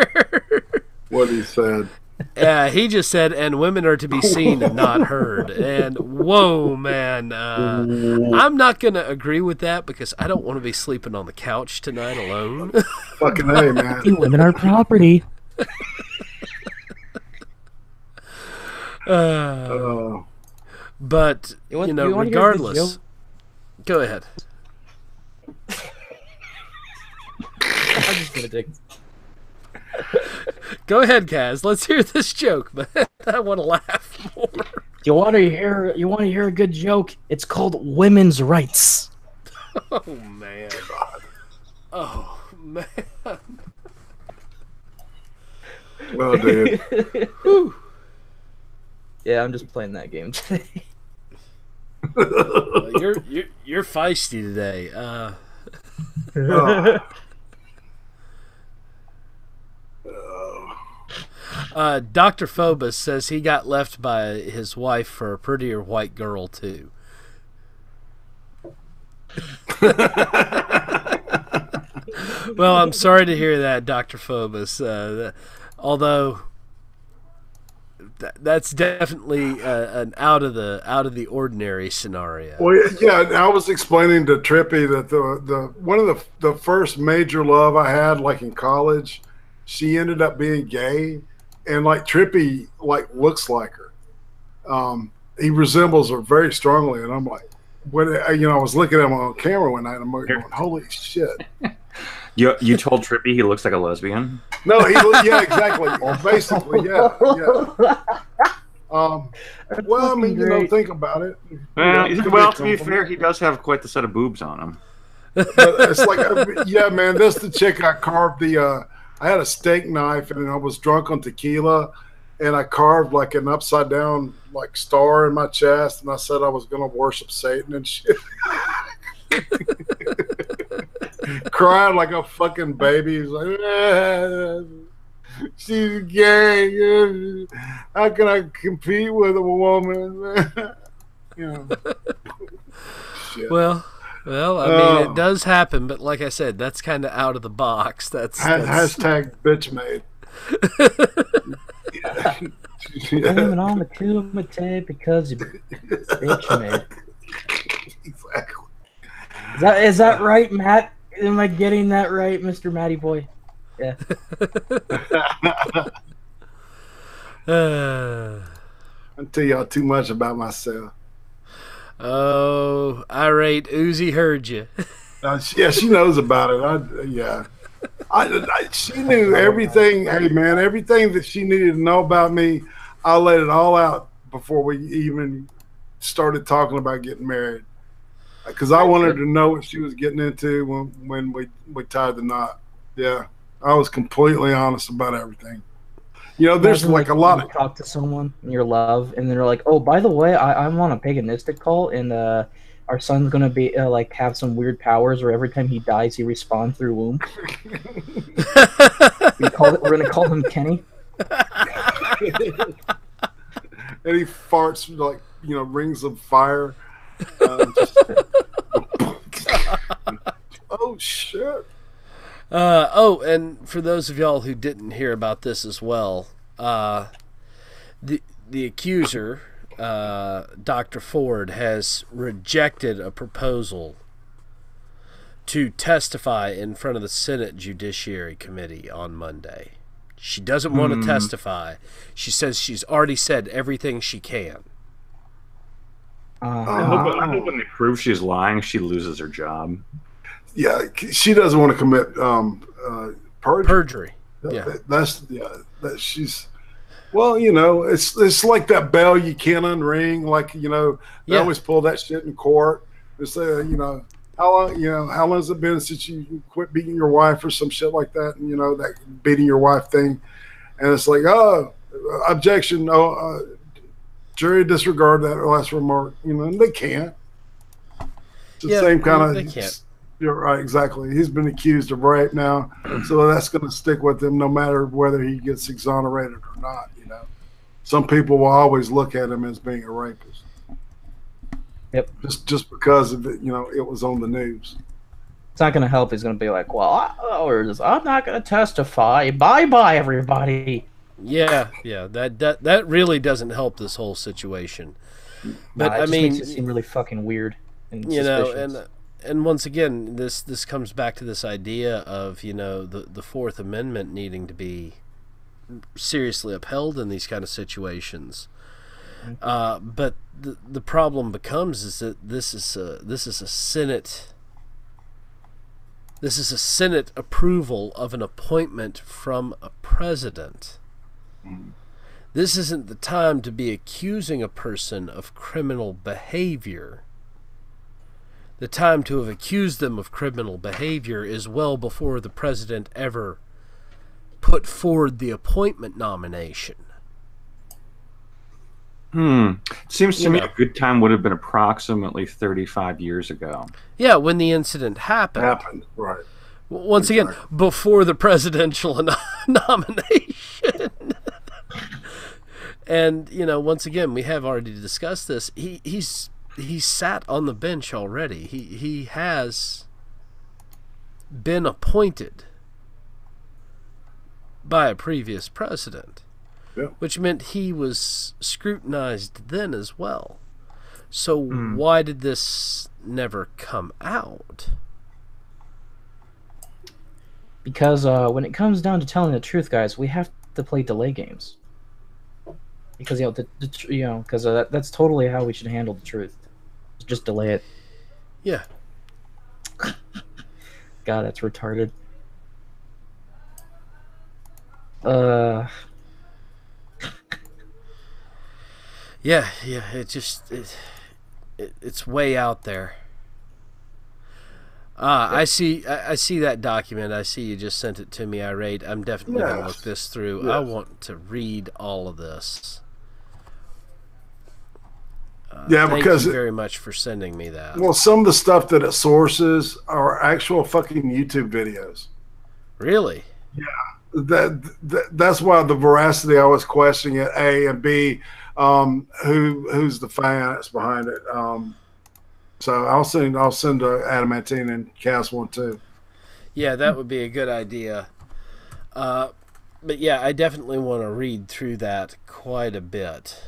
C: What he said.
A: Yeah, he just said, and women are to be seen and not heard. And whoa, man. I'm not going to agree with that because I don't want to be sleeping on the couch tonight alone.
C: Fucking A, man.
D: Women are property.
A: But, regardless. Go ahead.
D: I'm just going to dig.
A: Go ahead, Kaz. Let's hear this joke, man. I want to laugh more.
D: You want to hear a good joke? It's called women's rights.
A: Oh man. Oh man.
C: Well, dude.
D: Yeah, I'm just playing that game today.
A: You're feisty today. Dr. Phobos says he got left by his wife for a prettier white girl too. Well, I'm sorry to hear that, Dr. Phobos. Although that's definitely an out of the ordinary scenario.
C: Well, yeah, I was explaining to Trippy that the one of the first major love I had, like in college, she ended up being gay, and like Trippy looks like her. He resembles her very strongly, and I'm like, when I was looking at him on camera one night, and I'm going, holy shit.
B: You told Trippy he looks like a lesbian?
C: No, yeah, exactly. Basically, yeah. Well, I mean, think about it.
B: Well, to be fair, he does have quite the set of boobs on him.
C: But it's like, yeah, man, that's the chick I carved I had a steak knife, and I was drunk on tequila, and I carved like an upside down star in my chest, and I said I was going to worship Satan and shit. Crying like a fucking baby. He's like, she's gay. How can I compete with a woman? Shit.
A: Well, I mean, it does happen, but like I said, that's kind of out of the box. That's
C: hashtag bitch made.
D: Blaming on the Kumite because you bitch made.
C: Exactly.
D: Is that right, Matt? Am I getting that right, Mr. Matty Boy? Yeah.
C: I tell y'all too much about myself.
A: Oh, irate Uzi heard you.
C: Yeah, she knows about it. She knew everything. Hey, man, everything that she needed to know about me, I let it all out before we even started talking about getting married. Because I wanted to know what she was getting into when we tied the knot. Yeah, I was completely honest about everything. There's a lot of
D: talk to someone in your love, and they're like, "Oh, by the way, I'm on a paganistic cult, and our son's gonna be have some weird powers, or every time he dies, he respawns through womb." We're gonna call him Kenny.
C: And he farts rings of fire. Oh shit.
A: And for those of y'all who didn't hear about this as well, the accuser, Dr. Ford, has rejected a proposal to testify in front of the Senate Judiciary Committee on Monday. She doesn't want to testify. She says she's already said everything she can.
B: I hope when they prove she's lying, she loses her job.
C: Yeah, she doesn't want to commit perjury. That she's. Well, you know, it's like that bell you can't unring. Like, you know, they always pull that shit in court. They say, you know, how long has it been since you quit beating your wife or some shit like that? And, you know, that beating your wife thing. And it's like, oh, objection. No, jury disregard that last remark. You know, and they can't. It's the same kind of.
A: They can't.
C: You're right, exactly. He's been accused of rape now, so that's going to stick with him no matter whether he gets exonerated or not. You know, some people will always look at him as being a rapist.
D: Yep.
C: Just because of it, you know, it was on the news.
D: It's not going to help. He's going to be like, "Well, I'm not going to testify. Bye, everybody."
A: Yeah. That really doesn't help this whole situation. But
D: it
A: I mean,
D: makes it seem really fucking weird. And
A: you know, and once again, this comes back to this idea of, you know, the Fourth Amendment needing to be seriously upheld in these kind of situations. But the problem becomes is that this is a Senate approval of an appointment from a president. This isn't the time to be accusing a person of criminal behavior. The time to have accused them of criminal behavior is well before the president ever put forward the appointment nomination.
B: Seems to me a good time would have been approximately 35 years ago.
A: Yeah, when the incident happened.
C: Right.
A: Once again, before the presidential nomination. And, you know, once again, we have already discussed this. He's sat on the bench already. He has been appointed by a previous president, which meant he was scrutinized then as well. So why did this never come out?
D: Because when it comes down to telling the truth, guys, we have to play delay games. Because that's totally how we should handle the truth. Just delay it.
A: Yeah.
D: God, that's retarded.
A: Yeah. It's way out there. I see that document. I see you just sent it to me, Irate. I'm definitely going to look this through. Yes. I want to read all of this.
C: Because
A: thank you very much for sending me that.
C: Well, some of the stuff that it sources are actual fucking YouTube videos.
A: Really?
C: Yeah. That's why the veracity I was questioning it. A and B, who's the finance behind it? So I'll send Adamantine and Cass one too.
A: Yeah, that would be a good idea. But yeah, I definitely want to read through that quite a bit.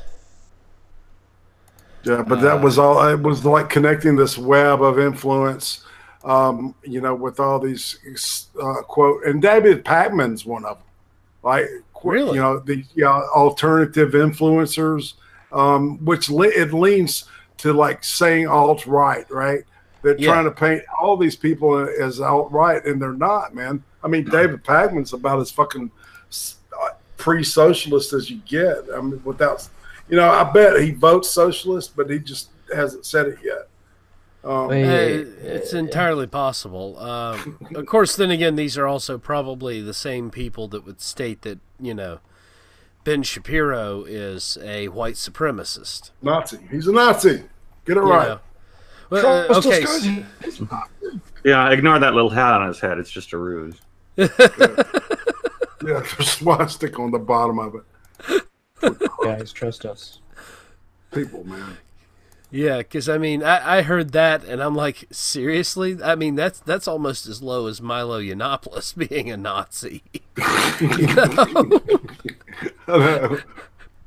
C: Yeah, but that was all. It was like connecting this web of influence, with all these quote. And David Pakman's one of them. Like,
A: really?
C: The alternative influencers, which it leans to like saying alt-right, right? They're trying to paint all these people as alt-right, and they're not, man. I mean, David Pakman's about as fucking pre-socialist as you get. I mean, without. I bet he votes socialist, but he just hasn't said it yet.
A: It's entirely possible. Of course, then again, these are also probably the same people that would state that, Ben Shapiro is a white supremacist.
C: Nazi. He's a Nazi. Get it right.
A: Well, okay.
B: Yeah, ignore that little hat on his head. It's just a ruse.
C: Yeah, there's swastika on the bottom of it.
D: Guys, trust us.
C: People, man.
A: Yeah, because I heard that and I'm like, seriously? I mean, that's almost as low as Milo Yiannopoulos being a Nazi.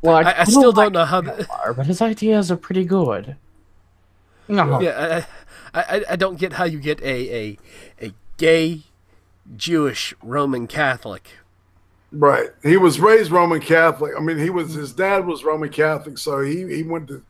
D: Well,
A: I still don't know how.
D: But his ideas are pretty good. No.
A: Yeah, I don't get how you get a gay Jewish Roman Catholic.
C: Right. He was raised Roman Catholic. I mean, his dad was Roman Catholic, so he went to,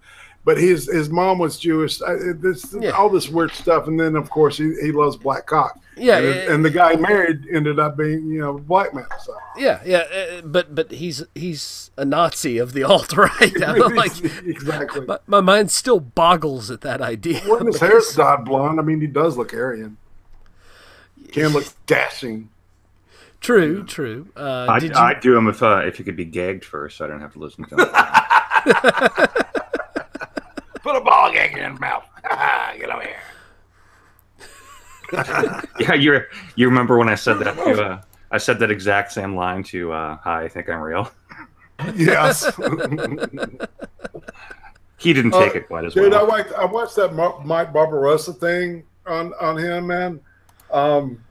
C: but his mom was Jewish. All this weird stuff, and then of course he loves black cock.
A: Yeah,
C: and the guy he married ended up being a black man. So.
A: Yeah, but he's a Nazi of the alt-right. I'm like,
C: exactly.
A: My mind still boggles at that idea.
C: When his hair's dyed blonde, I mean, he does look Aryan. Can look dashing.
A: True.
B: I'd do him if he could be gagged first, so I don't have to listen to him.
C: Put a ball gag in his mouth. Get over here.
B: Yeah, you remember when I said that to I said that exact same line to "Hi, I think I'm real."
C: Yes.
B: He didn't take it quite as well.
C: Dude, I watched that Mike Barbarossa thing on him, man.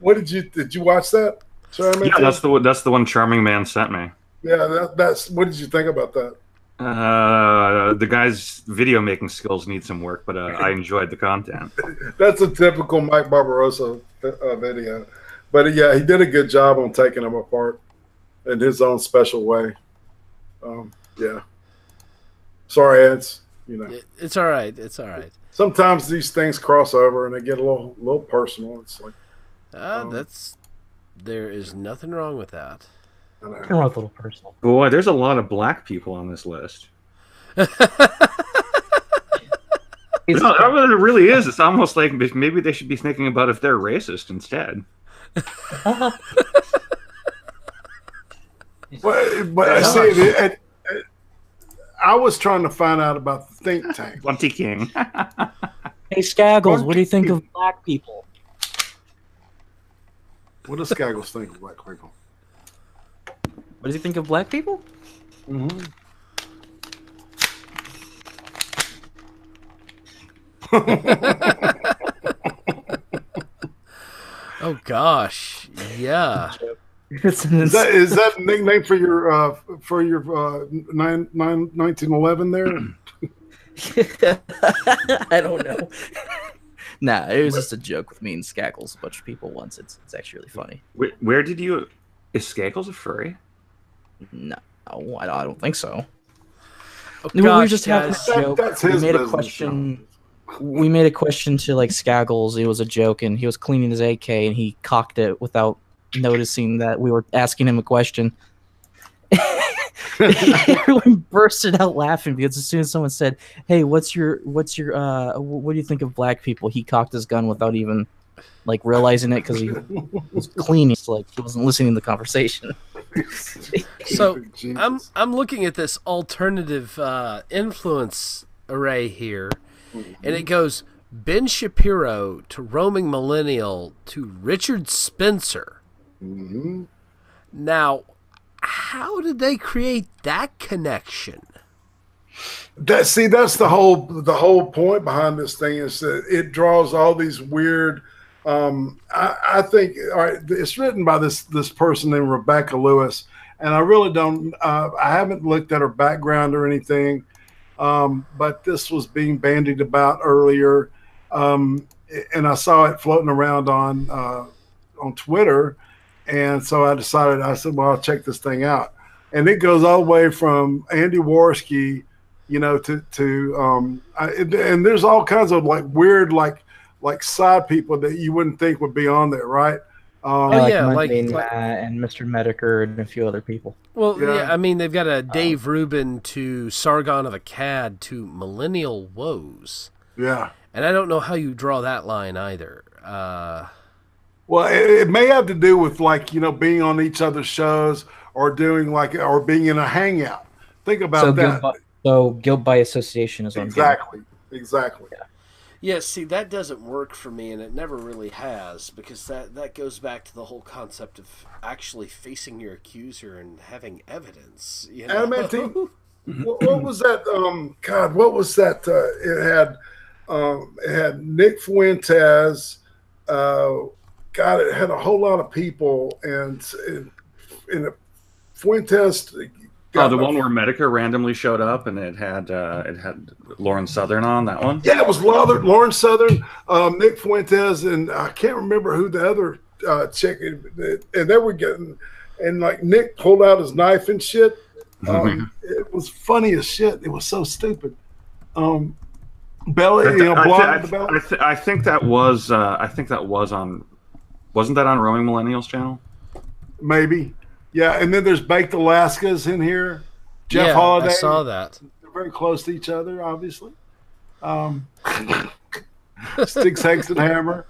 C: What did you watch that?
B: Yeah, that's the one Charming Man sent me.
C: Yeah, that's what did you think about that?
B: The guy's video making skills need some work, but I enjoyed the content.
C: That's a typical Mike Barbarossa video, but yeah, he did a good job on taking them apart in his own special way. Yeah, sorry, Eds.
A: It's all right. It's all right.
C: Sometimes these things cross over and they get a little personal. It's like
A: there is nothing wrong with that.
D: Nothing wrong with a little personal.
B: Boy, there's a lot of black people on this list. No, it really is. It's almost like maybe they should be thinking about if they're racist instead.
C: But I see I was trying to find out about the think tank.
B: Bunty King.
E: Hey, Skaggles, what do you think of black people?
C: What does Skaggles think of black people?
D: What does he think of black people?
C: Mm-hmm.
A: Oh gosh, yeah.
C: Is that a nickname for your 1911 there?
D: I don't know. Nah, it was just a joke with me and Skaggles, a bunch of people once. It's actually really funny.
B: Where did you? Is Skaggles a furry?
D: No, I don't think so.
A: Oh,
D: We were just having
A: guys.
D: a joke.
C: That's
D: We
C: his
D: made a
C: business,
D: question. We made a question to like Skaggles. It was a joke, and he was cleaning his AK, and he cocked it without noticing that we were asking him a question. Everyone bursted out laughing because as soon as someone said, "Hey, what do you think of black people?" He cocked his gun without even like realizing it because he was cleaning, so, like he wasn't listening to the conversation.
A: So I'm looking at this alternative influence array here, and it goes Ben Shapiro to roaming millennial to Richard Spencer.
C: Mm-hmm.
A: Now, how did they create that connection?
C: That's the whole point behind this thing is that it draws all these weird. I think all right, it's written by this person named Rebecca Lewis, and I really don't. I haven't looked at her background or anything, but this was being bandied about earlier, and I saw it floating around on Twitter. And so I decided, I said, well, I'll check this thing out. And it goes all the way from Andy Worski, and there's all kinds of like weird, like side people that you wouldn't think would be on there, right?
A: Like
D: and Mr. Medicare and a few other people.
A: Well, yeah, I mean, they've got a Dave Rubin to Sargon of Akkad to Millennial Woes.
C: Yeah.
A: And I don't know how you draw that line either.
C: Well, it may have to do with being on each other's shows or doing or being in a hangout. Think about that.
D: Guilt by association is on.
C: Exactly.
A: Yeah, see, that doesn't work for me, and it never really has, because that goes back to the whole concept of actually facing your accuser and having evidence.
C: Adamantine, what was that? God, what was that? It had Nick Fuentes. God, it had a whole lot of people, and Fuentes
B: Oh, the one where Medicare randomly showed up and it had Lauren Southern on that one.
C: Yeah, it was Lauren Southern, Nick Fuentes, and I can't remember who the other chick. And they were getting, and like Nick pulled out his knife and shit. It was funny as shit. It was so stupid. Bella,
B: I think that was on. Wasn't that on Roaming Millennials channel?
C: Maybe. Yeah, and then there's Baked Alaska's in here. Jeff Holiday.
A: I saw that.
C: They're very close to each other, obviously. Sticks, Hanks, and Hammer.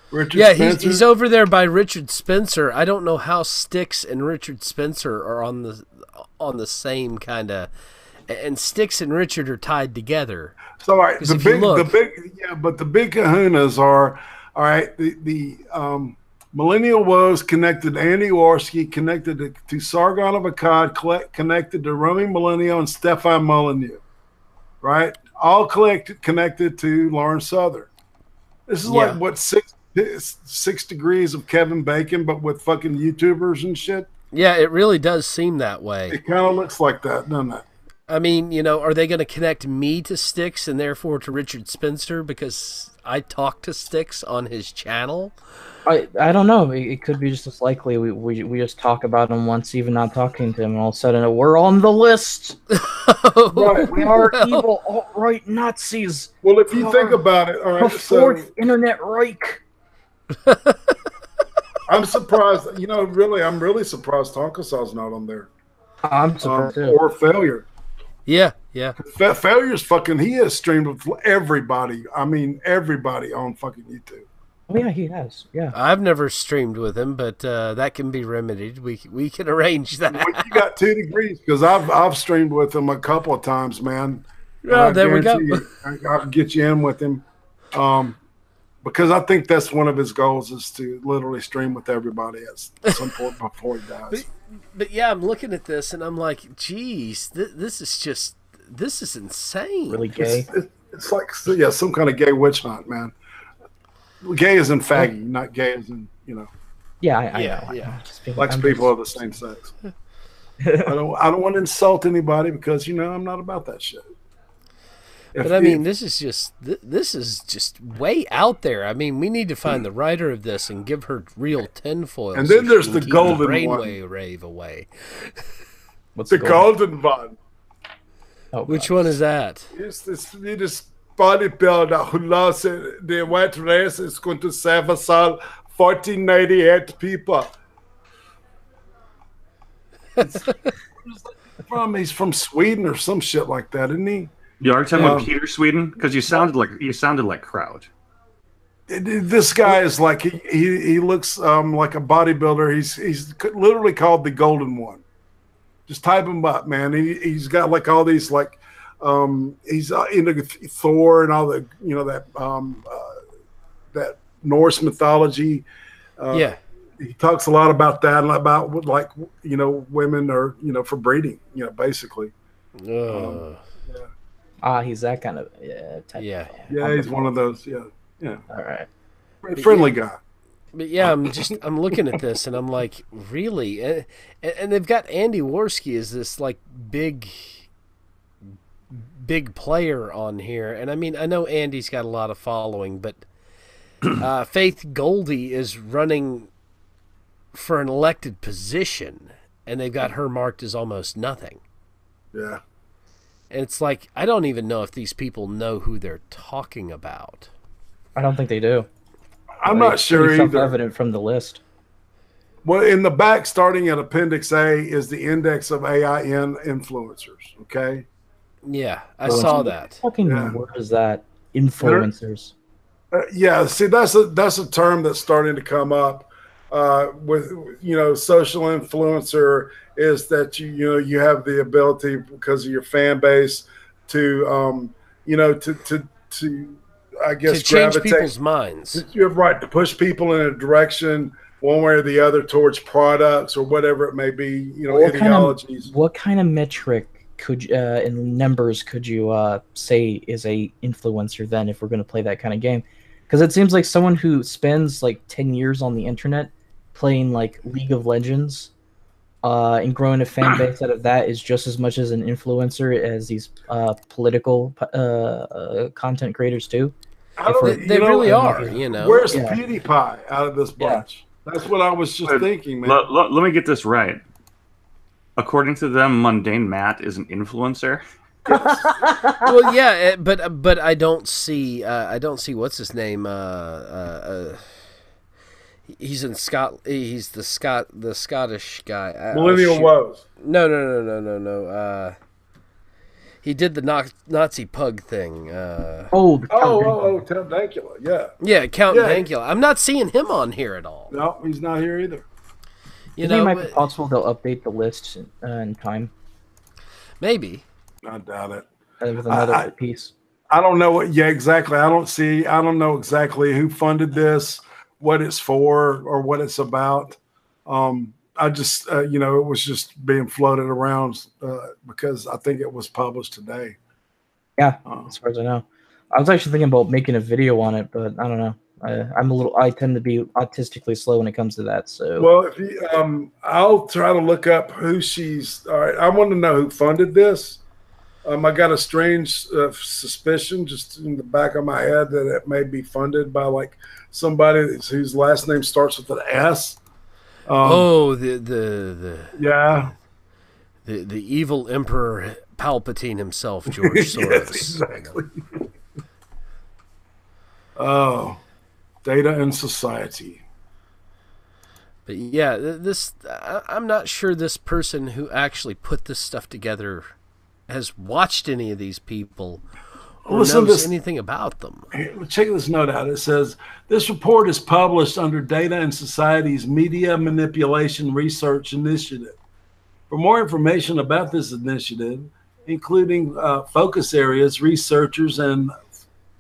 C: Richard Spencer.
A: He's over there by Richard Spencer. I don't know how Sticks and Richard Spencer are on the same kind of, and Sticks and Richard are tied together.
C: So all right, but the big kahunas are all right. The Millennial Woes connected to Andy Orski, connected to Sargon of Akkad, connected to Romy Millennial and Stefan Molyneux, right? All connected to Lauren Southern. This is like what 6 degrees of Kevin Bacon, but with fucking YouTubers and shit.
A: Yeah, it really does seem that way.
C: It kind of looks like that, doesn't it?
A: I mean, are they going to connect me to Sticks and therefore to Richard Spencer because I talk to Sticks on his channel?
D: I don't know. It could be just as likely we just talk about him once, even not talking to him, and all of a sudden we're on the list. Right, we are evil alt-right Nazis.
C: Well, if you think about it, all right,
D: the fourth Internet Reich.
C: I'm surprised. Really, I'm really surprised Tonkasaw's not on there.
D: I'm surprised too.
C: Or Failure.
A: Yeah.
C: Failure's fucking. He has streamed with everybody. I mean, everybody on fucking YouTube.
D: Oh yeah, he has. Yeah,
A: I've never streamed with him, but that can be remedied. We can arrange that.
C: Well, you got 2 degrees because I've streamed with him a couple of times, man.
A: Oh, there we go.
C: I'll get you in with him, because I think that's one of his goals is to literally stream with everybody at some point before he dies.
A: But yeah, I'm looking at this and I'm like, geez, this is insane.
D: Really gay.
C: It's like some kind of gay witch hunt, man. Gay as in faggy, not gay as in
D: Yeah, I know.
A: Yeah.
C: Likes people of the same sex. I don't want to insult anybody because I'm not about that shit.
A: But I mean, this is just way out there. I mean, we need to find the writer of this and give her real tinfoil.
C: And then there's the golden
A: brainwave rave away.
C: What's the golden one?
A: Oh, which one is that?
C: It's this bodybuilder who loves the white race is going to save us all 1498 people. He's from Sweden or some shit like that, isn't he?
B: You are talking about Peter Sweden because you sounded like Crowd.
C: This guy is like he looks like a bodybuilder. He's literally called the Golden One. Just type him up, man. He's got like all these like he's into Thor and all the that Norse mythology. He talks a lot about that and about like women are for breeding, basically.
D: He's that kind of type.
A: Yeah,
C: he's one of those. Yeah.
D: All right.
C: Friendly guy.
A: But yeah, I'm looking at this and I'm like, really? And they've got Andy Worski as this like big player on here. And I mean, I know Andy's got a lot of following, but Faith Goldie is running for an elected position and they've got her marked as almost nothing.
C: Yeah.
A: And it's like, I don't even know if these people know who they're talking about.
D: I don't think they do.
C: I'm not sure either.
D: Self-evident from the list.
C: Well, in the back, starting at Appendix A, is the index of AIN influencers. Okay.
A: Yeah, I saw that.
D: Fucking word is that? Influencers.
C: See, that's a term that's starting to come up with social influencer is that you have the ability because of your fan base to I guess
A: to change
C: gravitate
A: people's minds.
C: You have right to push people in a direction one way or the other towards products or whatever it may be. Ideologies.
D: What kind of metric could in numbers could you say is a influencer then if we're going to play that kind of game? Because it seems like someone who spends like 10 years on the internet playing like League of Legends And growing a fan base out of that is just as much as an influencer as these political content creators too.
A: They really are, you know.
C: Where's
D: Yeah.
C: PewDiePie out of this bunch? That's what I was just thinking, man.
B: Let me get this right. According to them, Mundane Matt is an influencer.
A: Well, yeah, but I don't see what's his name. He's in Scot. He's the Scottish guy.
C: Millennial Woes.
A: No. He did the Nazi pug thing.
D: The Count
C: Dankula. Yeah.
A: Yeah, Count Dankula. I'm not seeing him on here at all.
C: No, he's not here either.
D: You know, it might be possible they'll update the list in time.
A: Maybe.
C: I doubt it.
D: With another piece.
C: I don't know what. Yeah, exactly. I don't know exactly who funded this, what it's for, or what it's about. I just, it was just being floated around because I think it was published today.
D: Yeah, as far as I know. I was actually thinking about making a video on it, but I don't know. I tend to be autistically slow when it comes to that. So
C: well, I'll try to look up who she's. All right, I want to know who funded this. I got a strange suspicion just in the back of my head that it may be funded by like somebody whose last name starts with an S.
A: The evil Emperor Palpatine himself, George Soros.
C: Yes, exactly. Oh, Data and Society.
A: But yeah, I'm not sure this person who actually put this stuff together has watched any of these people or knows anything about them.
C: Check this note out. It says, this report is published under Data and Society's Media Manipulation Research Initiative. For more information about this initiative, including focus areas, researchers, and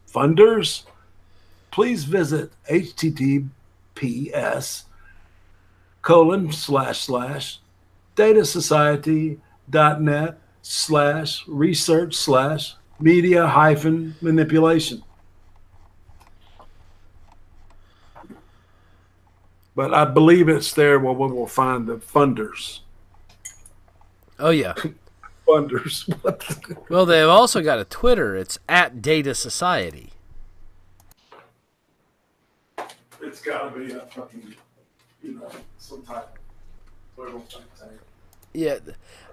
C: funders, please visit https://datasociety.net/research/media-manipulation. But I believe it's there where we'll find the funders.
A: Oh, yeah.
C: Funders.
A: Well, they've also got a Twitter. It's @Data Society.
C: It's got to be a fucking, some type of
A: Yeah,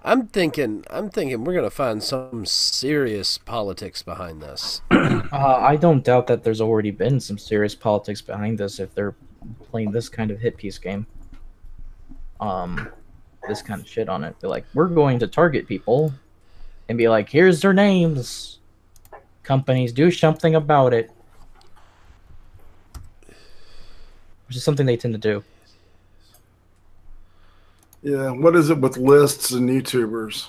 A: I'm thinking we're gonna find some serious politics behind this.
D: I don't doubt that there's already been some serious politics behind this if they're playing this kind of hit piece game. This kind of shit on it. They're like, we're going to target people and be like, here's their names. Companies, do something about it. Which is something they tend to do.
C: Yeah, what is it with lists and YouTubers?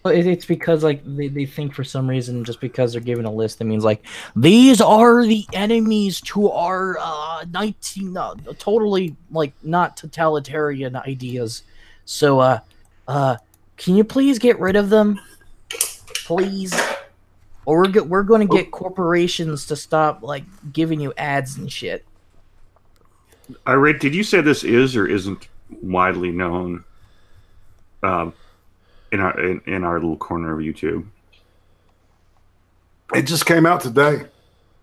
D: Well, it's because like they think for some reason just because they're given a list that means like these are the enemies to our totally like not totalitarian ideas. So can you please get rid of them, please? Or we're going to get corporations to stop like giving you ads and shit.
B: Irate, did you say this is or isn't widely known in our little corner of YouTube?
C: It just came out today,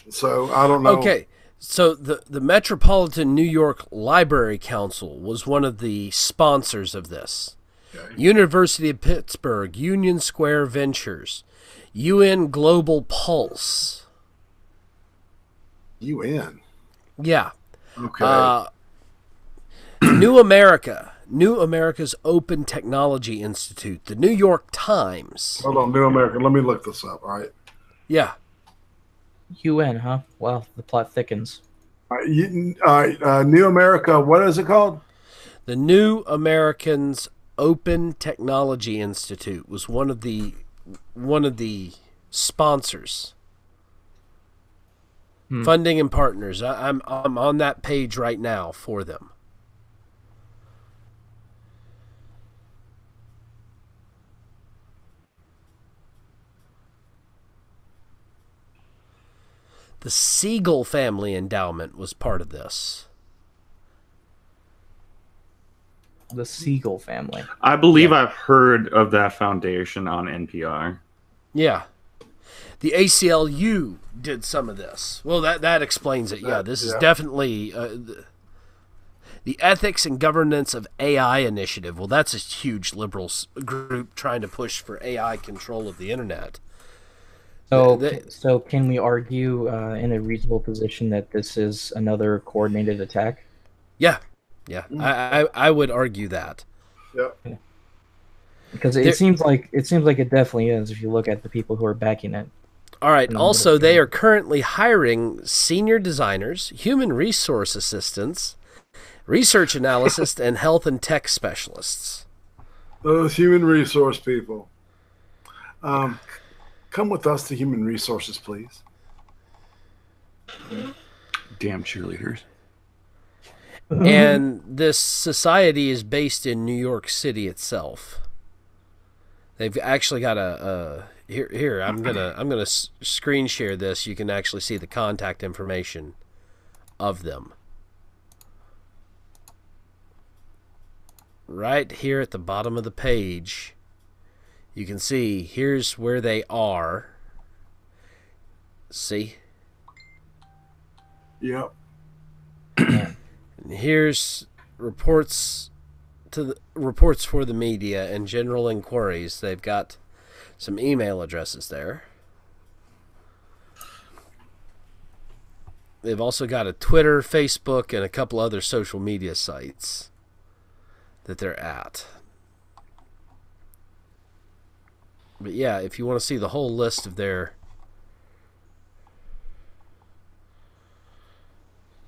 C: so I don't know.
A: Okay, so the Metropolitan New York Library Council was one of the sponsors of this. Okay. University of Pittsburgh, Union Square Ventures, UN Global Pulse.
C: UN?
A: Yeah.
C: Okay.
A: New America's Open Technology Institute, the New York Times.
C: Hold on, New America. Let me look this up, all right?
A: Yeah.
D: UN, huh? Well, the plot thickens.
C: All right, New America, what is it called?
A: The New Americans Open Technology Institute was one of the sponsors. Funding and partners. I'm on that page right now for them. The Siegel Family Endowment was part of this.
D: The Siegel family.
B: I believe I've heard of that foundation on NPR.
A: Yeah. The ACLU did some of this. Well, that explains it. Yeah, this is definitely the Ethics and Governance of AI Initiative. Well, that's a huge liberal group trying to push for AI control of the internet.
D: So can we argue in a reasonable position that this is another coordinated attack?
A: Yeah. I would argue that.
C: Yeah.
D: Because it seems like it definitely is if you look at the people who are backing it.
A: All right. Also, they are currently hiring senior designers, human resource assistants, research analysts, and health and tech specialists.
C: Those human resource people. Come with us to human resources, please.
B: Damn cheerleaders.
A: And this society is based in New York City itself. They've actually got a here. I'm gonna screen share this. You can actually see the contact information of them right here at the bottom of the page. You can see here's where they are. See?
C: Yep.
A: And here's reports for the media and general inquiries. They've got some email addresses there. They've also got a Twitter, Facebook, and a couple other social media sites that they're at. But yeah, if you want to see the whole list of their...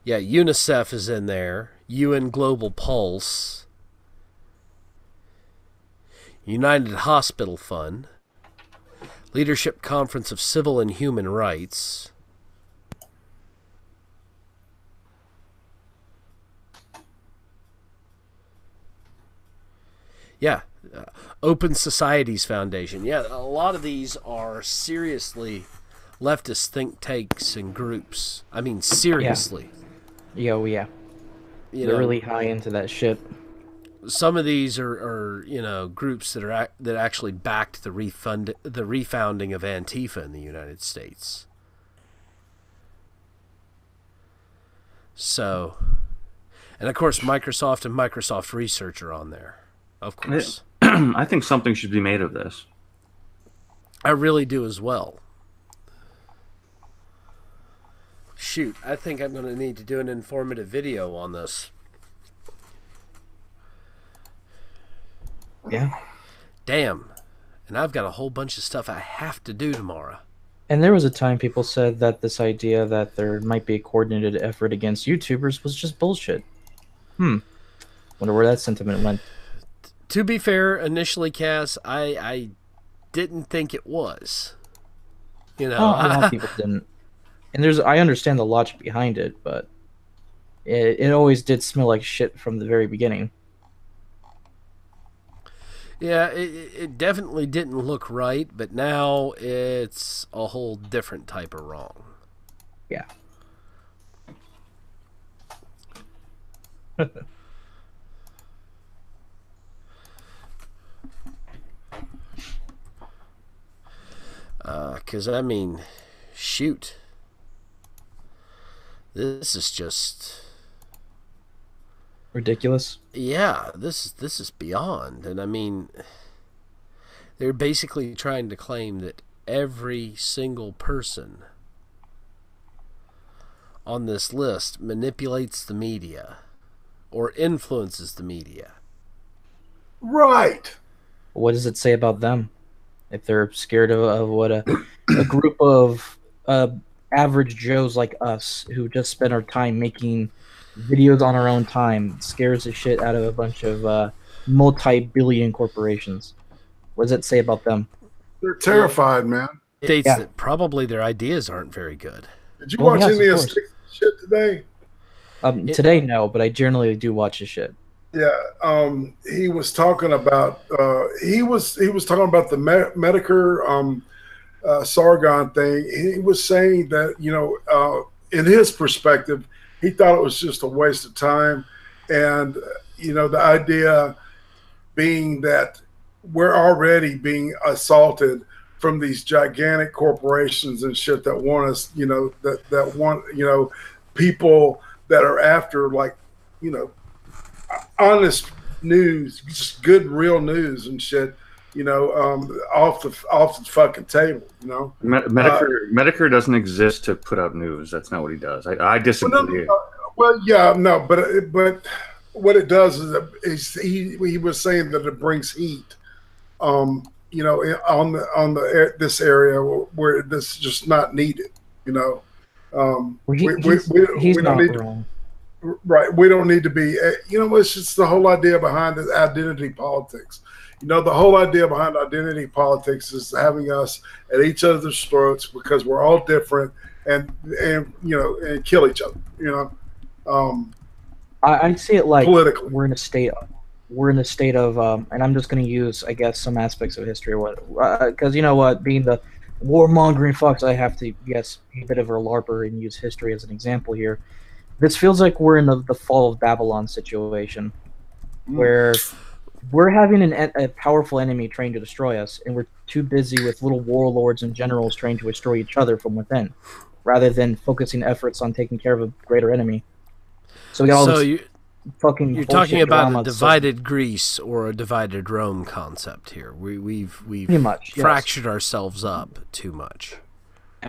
A: Yeah, UNICEF is in there. UN Global Pulse. United Hospital Fund. Leadership Conference of Civil and Human Rights. Yeah, Open Societies Foundation. Yeah, a lot of these are seriously leftist think tanks and groups. I mean, seriously.
D: Yeah. They're really high into that shit.
A: Some of these are groups that actually backed the refounding of Antifa in the United States. So, and of course, Microsoft and Microsoft Research are on there. Of course.
B: I think something should be made of this.
A: I really do as well. Shoot, I think I'm going to need to do an informative video on this.
D: Yeah.
A: Damn. And I've got a whole bunch of stuff I have to do tomorrow.
D: And there was a time people said that this idea that there might be a coordinated effort against YouTubers was just bullshit. Wonder where that sentiment went.
A: To be fair, initially, Cass, I didn't think it was. A
D: lot of people didn't. And I understand the logic behind it, but it always did smell like shit from the very beginning.
A: Yeah, it definitely didn't look right, but now it's a whole different type of wrong.
D: Yeah.
A: Because, I mean, shoot. This is just...
D: ridiculous.
A: Yeah, this is beyond. And, I mean, they're basically trying to claim that every single person on this list manipulates the media or influences the media.
C: Right.
D: What does it say about them? If they're scared of what a group of average Joes like us who just spend our time making videos on our own time scares the shit out of a bunch of multi-billion corporations. What does it say about them?
C: They're terrified, man.
A: It states that probably their ideas aren't very good.
C: Did you watch any of Stick shit today?
D: Today, no, but I generally do watch the shit.
C: Yeah, he was talking about he was talking about the Medicare Sargon thing. He was saying that in his perspective, he thought it was just a waste of time, and the idea being that we're already being assaulted from these gigantic corporations and shit that want us, that want, people that are after, like, honest news, just good, real news and shit, off the fucking table,
B: Medicare doesn't exist to put out news. That's not what he does. I disagree.
C: Well, yeah, no, but what it does is he was saying that it brings heat, on this area where this is just not needed,
D: he's not wrong.
C: Right, we don't need to be. It's just the whole idea behind the identity politics. The whole idea behind identity politics is having us at each other's throats because we're all different and kill each other.
D: I see it like
C: politically.
D: we're in a state of, and I'm just going to use, I guess, some aspects of history, because being the warmongering fucks, I have to, yes, be a bit of a LARPer and use history as an example here. This feels like we're in the fall of Babylon situation, where we're having a powerful enemy trying to destroy us, and we're too busy with little warlords and generals trying to destroy each other from within, rather than focusing efforts on taking care of a greater enemy. So we got all this fucking.
A: You're talking about a divided Greece or a divided Rome concept here. We've
D: pretty much,
A: fractured ourselves up too much.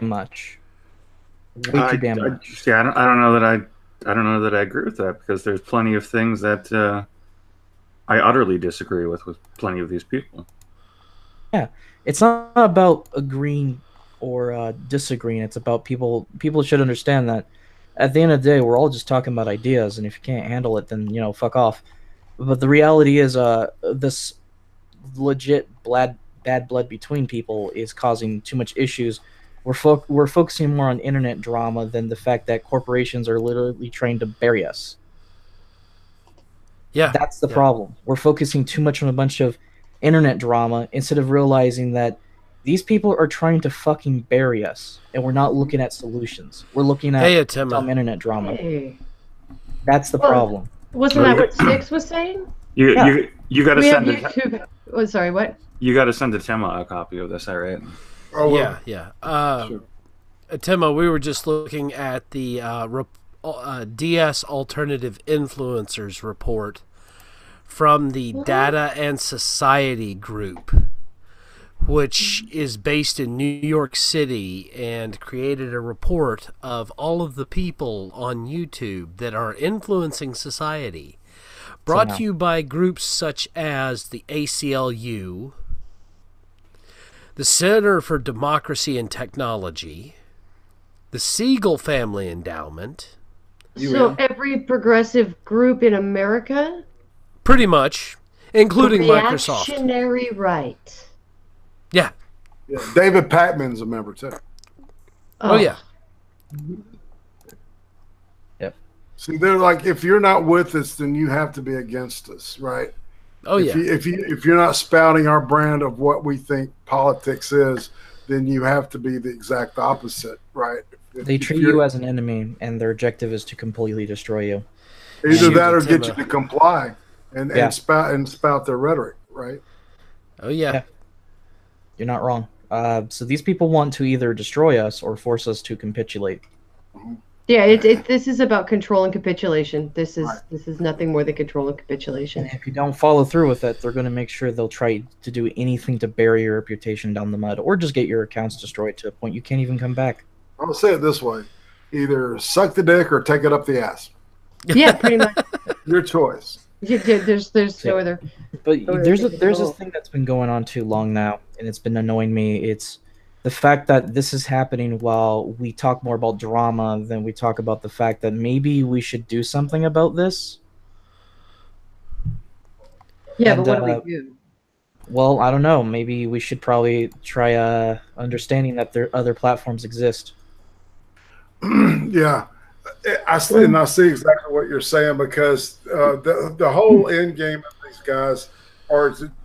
D: Way too damn much.
B: I don't know that I agree with that, because there's plenty of things that I utterly disagree with plenty of these people.
D: Yeah, it's not about agreeing or disagreeing. It's about people should understand that at the end of the day, we're all just talking about ideas, and if you can't handle it, then fuck off. But the reality is, this legit bad blood between people is causing too much issues. We're focusing more on internet drama than the fact that corporations are literally trying to bury us.
A: Yeah,
D: that's the problem. We're focusing too much on a bunch of internet drama instead of realizing that these people are trying to fucking bury us, and we're not looking at solutions. We're looking at some internet drama.
F: Hey.
D: That's the problem.
F: Wasn't that what Six was saying?
B: You got to send
F: YouTube. Oh, sorry, what? You
B: got to send Tema a copy of this, right?
A: Oh, well. Yeah. Sure. Tema, we were just looking at the DS Alternative Influencers report from the Data and Society Group, which is based in New York City, and created a report of all of the people on YouTube that are influencing society. Brought to you by groups such as the ACLU, the Center for Democracy and Technology, the Siegel Family Endowment.
F: So every progressive group in America?
A: Pretty much, including Microsoft.
F: Reactionary right.
A: Yeah.
C: David Patman's a member too.
A: Oh yeah.
D: Yep.
C: See, they're like, if you're not with us, then you have to be against us, right?
A: Oh yeah.
C: If you're not spouting our brand of what we think politics is, then you have to be the exact opposite, right?
D: They treat you as an enemy, and their objective is to completely destroy you.
C: Either that or get you to comply and spout their rhetoric, right?
A: Oh yeah.
D: You're not wrong. So these people want to either destroy us or force us to capitulate.
F: Yeah, this is about control and capitulation. This is nothing more than control and capitulation.
D: And if you don't follow through with it, they're going to make sure they'll try to do anything to bury your reputation down the mud, or just get your accounts destroyed to a point you can't even come back.
C: I'm gonna say it this way: either suck the dick or take it up the ass.
F: Yeah, pretty much.
C: Your choice.
F: Yeah, there's no other.
D: But there's this thing that's been going on too long now, and it's been annoying me. It's the fact that this is happening while we talk more about drama than we talk about the fact that maybe we should do something about this.
F: Yeah, but what do we do?
D: Well, I don't know. Maybe we should probably try understanding that there other platforms exist.
C: Yeah, I see exactly what you're saying, because the whole end game of these guys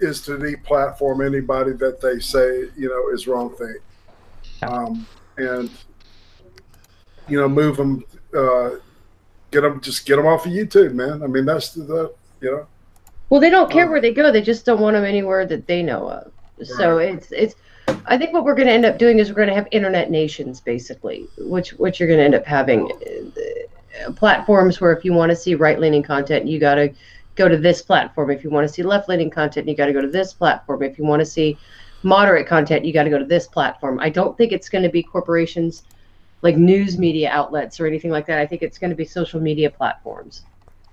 C: is to deplatform anybody that they say is wrong thing, and move them, get them off of YouTube, man. I mean, that's You know.
F: Well, they don't care where they go. They just don't want them anywhere that they know of. So it's. I think what we're going to end up doing is we're going to have internet nations, basically, which you're going to end up having platforms where if you want to see right-leaning content, you got to go to this platform. If you want to see left-leaning content, you got to go to this platform. If you want to see moderate content, you got to go to this platform. I don't think it's going to be corporations like news media outlets or anything like that. I think it's going to be social media platforms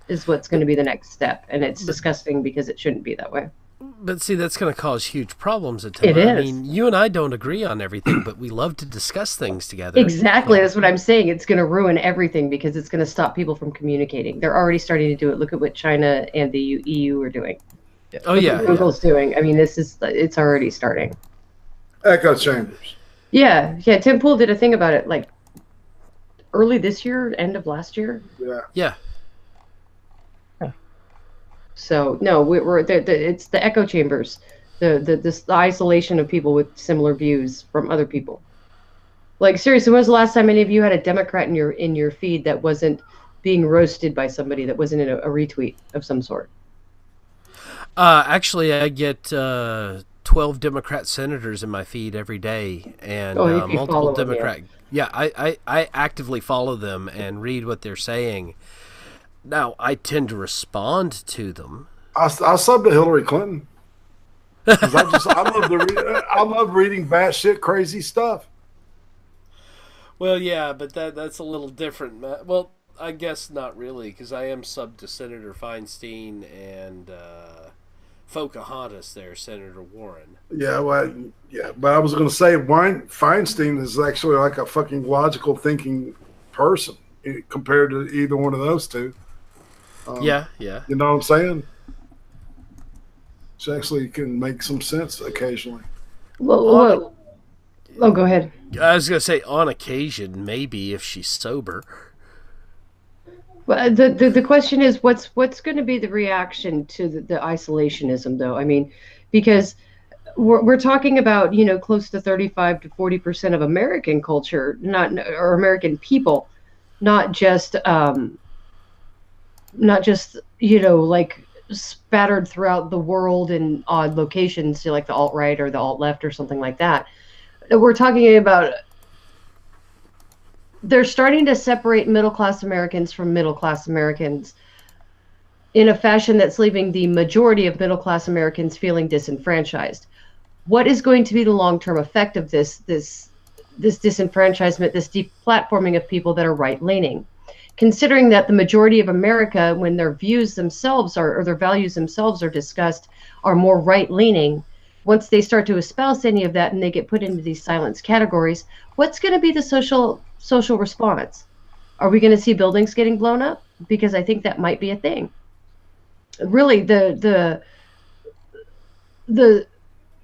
F: is what's going to be the next step. And it's disgusting because it shouldn't be that way.
A: But see, that's going to cause huge problems at
F: It
A: times.
F: is.
A: I mean, you and I don't agree on everything, but we love to discuss things together.
F: Exactly. That's what I'm saying. It's going to ruin everything because it's going to stop people from communicating. They're already starting to do it. Look at what China and the EU are doing.
A: Oh,
F: Look
A: yeah.
F: what Google's doing. I mean, it's already starting.
C: Echo chambers.
F: Yeah. Tim Pool did a thing about it like early this year, end of last year.
C: Yeah.
A: Yeah.
F: So no, it's the echo chambers, the isolation of people with similar views from other people. Like seriously, when was the last time any of you had a Democrat in your feed that wasn't being roasted by somebody, that wasn't in a retweet of some sort?
A: Actually, I get 12 Democrat senators in my feed every day, and multiple Democrat. Yeah, I actively follow them and read what they're saying. Now, I tend to respond to them.
C: I subbed to Hillary Clinton. 'Cause I love reading batshit crazy stuff.
A: Well, yeah, but that's a little different. Well, I guess not really, because I am subbed to Senator Feinstein and Pocahontas there, Senator Warren.
C: Yeah, but I was going to say Feinstein is actually like a fucking logical thinking person compared to either one of those two.
A: Yeah.
C: You know what I'm saying? She actually can make some sense occasionally.
F: Well, go ahead.
A: I was going to say on occasion, maybe if she's sober.
F: Well, the question is, what's going to be the reaction to the isolationism, though? I mean, because we're talking about close to 35 to 40% of American culture, or American people, not just like spattered throughout the world in odd locations, like the alt-right or the alt-left or something like that. We're talking about they're starting to separate middle-class Americans from middle-class Americans in a fashion that's leaving the majority of middle-class Americans feeling disenfranchised. What is going to be the long-term effect of this disenfranchisement, this deplatforming of people that are right-leaning? Considering that the majority of America, when their views themselves or their values themselves are discussed, are more right-leaning, once they start to espouse any of that and they get put into these silence categories, what's going to be the social response? Are we going to see buildings getting blown up? Because I think that might be a thing. Really, the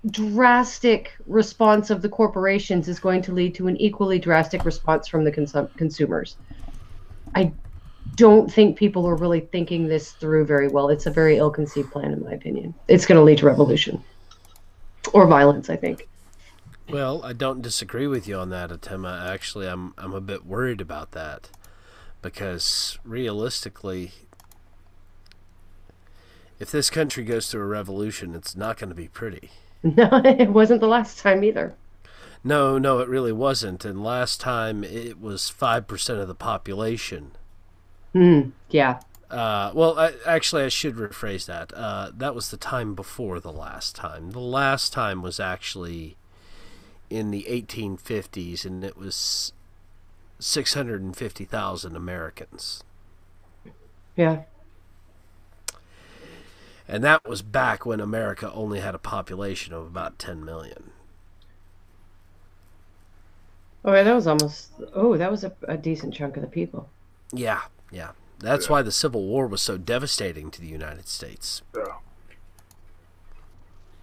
F: drastic response of the corporations is going to lead to an equally drastic response from the consumers. I don't think people are really thinking this through very well. It's a very ill-conceived plan, in my opinion. It's going to lead to revolution or violence, I think.
A: Well, I don't disagree with you on that, Atema. Actually, I'm a bit worried about that because realistically, if this country goes through a revolution, it's not going to be pretty.
F: No, it wasn't the last time either.
A: No, it really wasn't. And last time it was 5% of the population.
F: Yeah.
A: Well, actually, I should rephrase that. That was the time before the last time. The last time was actually in the 1850s, and it was 650,000 Americans.
F: Yeah.
A: And that was back when America only had a population of about 10 million.
F: Oh, yeah, that was a decent chunk of the people.
A: Yeah. That's why the Civil War was so devastating to the United States.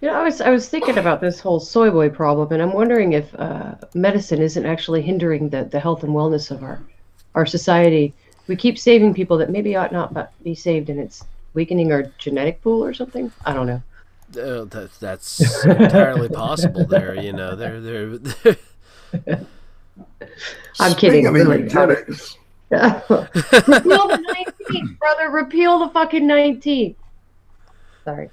C: Yeah.
F: I was thinking about this whole soy boy problem, and I'm wondering if medicine isn't actually hindering the health and wellness of our society. We keep saving people that maybe ought not be saved, and it's weakening our genetic pool or something. I don't know.
A: That's entirely possible. They're
F: I'm kidding. Really.
C: Genetics.
F: Repeal the 19th, brother. Repeal the fucking 19th. Sorry.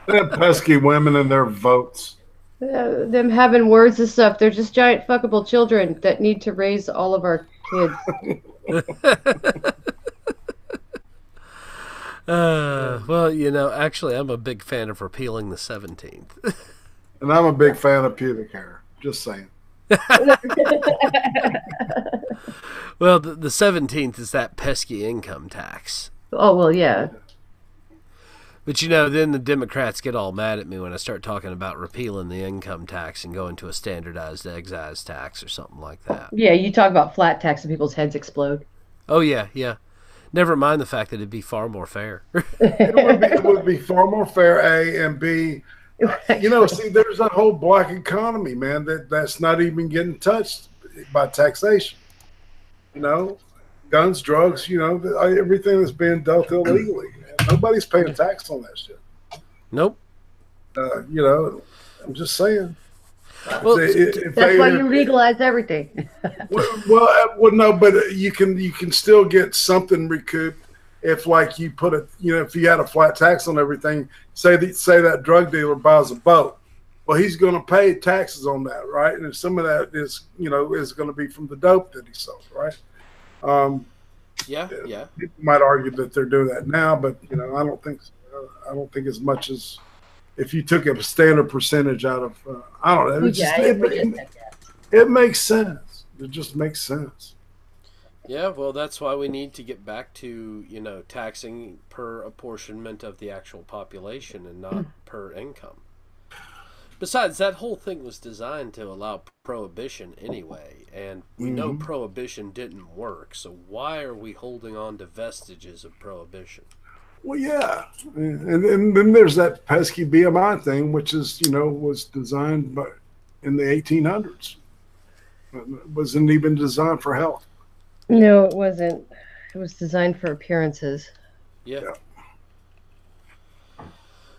C: Them pesky women and their votes.
F: Them having words and stuff. They're just giant fuckable children that need to raise all of our kids.
A: Well, actually, I'm a big fan of repealing the 17th.
C: And I'm a big fan of pubic hair. Just saying.
A: Well, the 17th is that pesky income tax.
F: Oh, well, yeah.
A: But, then the Democrats get all mad at me when I start talking about repealing the income tax and going to a standardized excise tax or something like that.
F: Yeah, you talk about flat tax and people's heads explode.
A: Oh, yeah. Never mind the fact that it'd be far more fair.
C: It would be far more fair, A, and B. See, there's that whole black economy, man, that's not even getting touched by taxation. Guns, drugs, everything that's being dealt illegally. Nobody's paying tax on that shit.
A: Nope.
C: I'm just saying.
A: Well,
F: that's why you legalize everything.
C: well, no, but you can still get something recouped if, like, you put if you had a flat tax on everything. Say that drug dealer buys a boat. Well, he's going to pay taxes on that, right? And some of that is going to be from the dope that he sold, right?
A: Yeah.
C: People might argue that they're doing that now, but I don't think so. I don't think as much as if you took a standard percentage out of I don't know. It makes sense. It just makes sense.
A: Yeah, well, that's why we need to get back to taxing per apportionment of the actual population and not per income. Besides, that whole thing was designed to allow prohibition anyway, and we know prohibition didn't work, so why are we holding on to vestiges of prohibition?
C: Well, yeah, and then there's that pesky BMI thing, which is was designed in the 1800s. It wasn't even designed for health.
F: No, it wasn't. It was designed for appearances.
A: Yeah.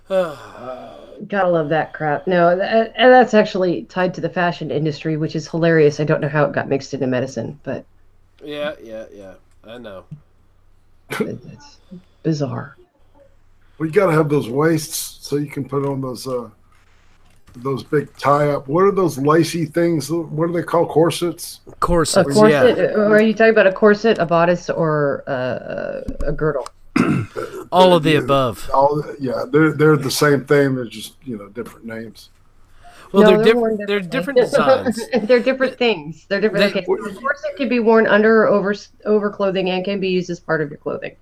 F: Gotta love that crap. No, and that's actually tied to the fashion industry, which is hilarious. I don't know how it got mixed into medicine, but
A: yeah, I know.
F: It's bizarre.
C: Well, you gotta have those waists so you can put on those big tie-up. What are those lacy things? What are they called? Corsets?
A: Corsets.
F: A corset?
A: Yeah.
F: Or are you talking about a corset, a bodice, or a girdle?
A: All of the above.
C: They're the same thing. They're just different names.
A: Well, they're different designs.
F: They're different things. They're different. A corset can be worn under or over clothing and can be used as part of your clothing.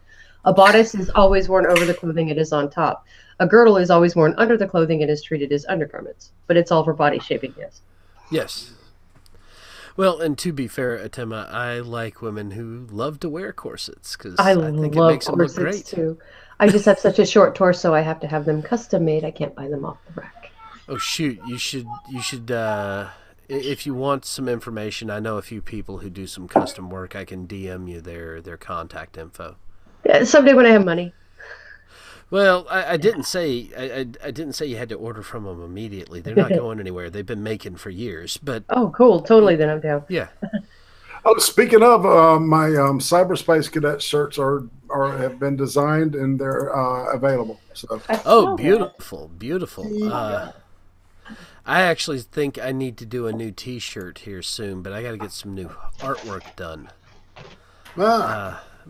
F: A bodice is always worn over the clothing it is on top. A girdle is always worn under the clothing and is treated as undergarments. But it's all for body shaping, yes.
A: Yes. Well, and to be fair, Atema, I like women who love to wear corsets because I think it makes them look great.
F: Too. I just have such a short torso, I have to have them custom made. I can't buy them off the rack.
A: Oh shoot! You should. If you want some information, I know a few people who do some custom work. I can DM you their contact info.
F: Yeah, someday when I have money.
A: Well, I didn't say I didn't say you had to order from them immediately. They're not going anywhere. They've been making for years. But
F: oh, cool! Totally, then I'm down.
A: Yeah.
C: Oh, speaking of, my cyberspace cadet shirts have been designed and they're available. So.
A: Oh, beautiful. I actually think I need to do a new T-shirt here soon, but I got to get some new artwork done.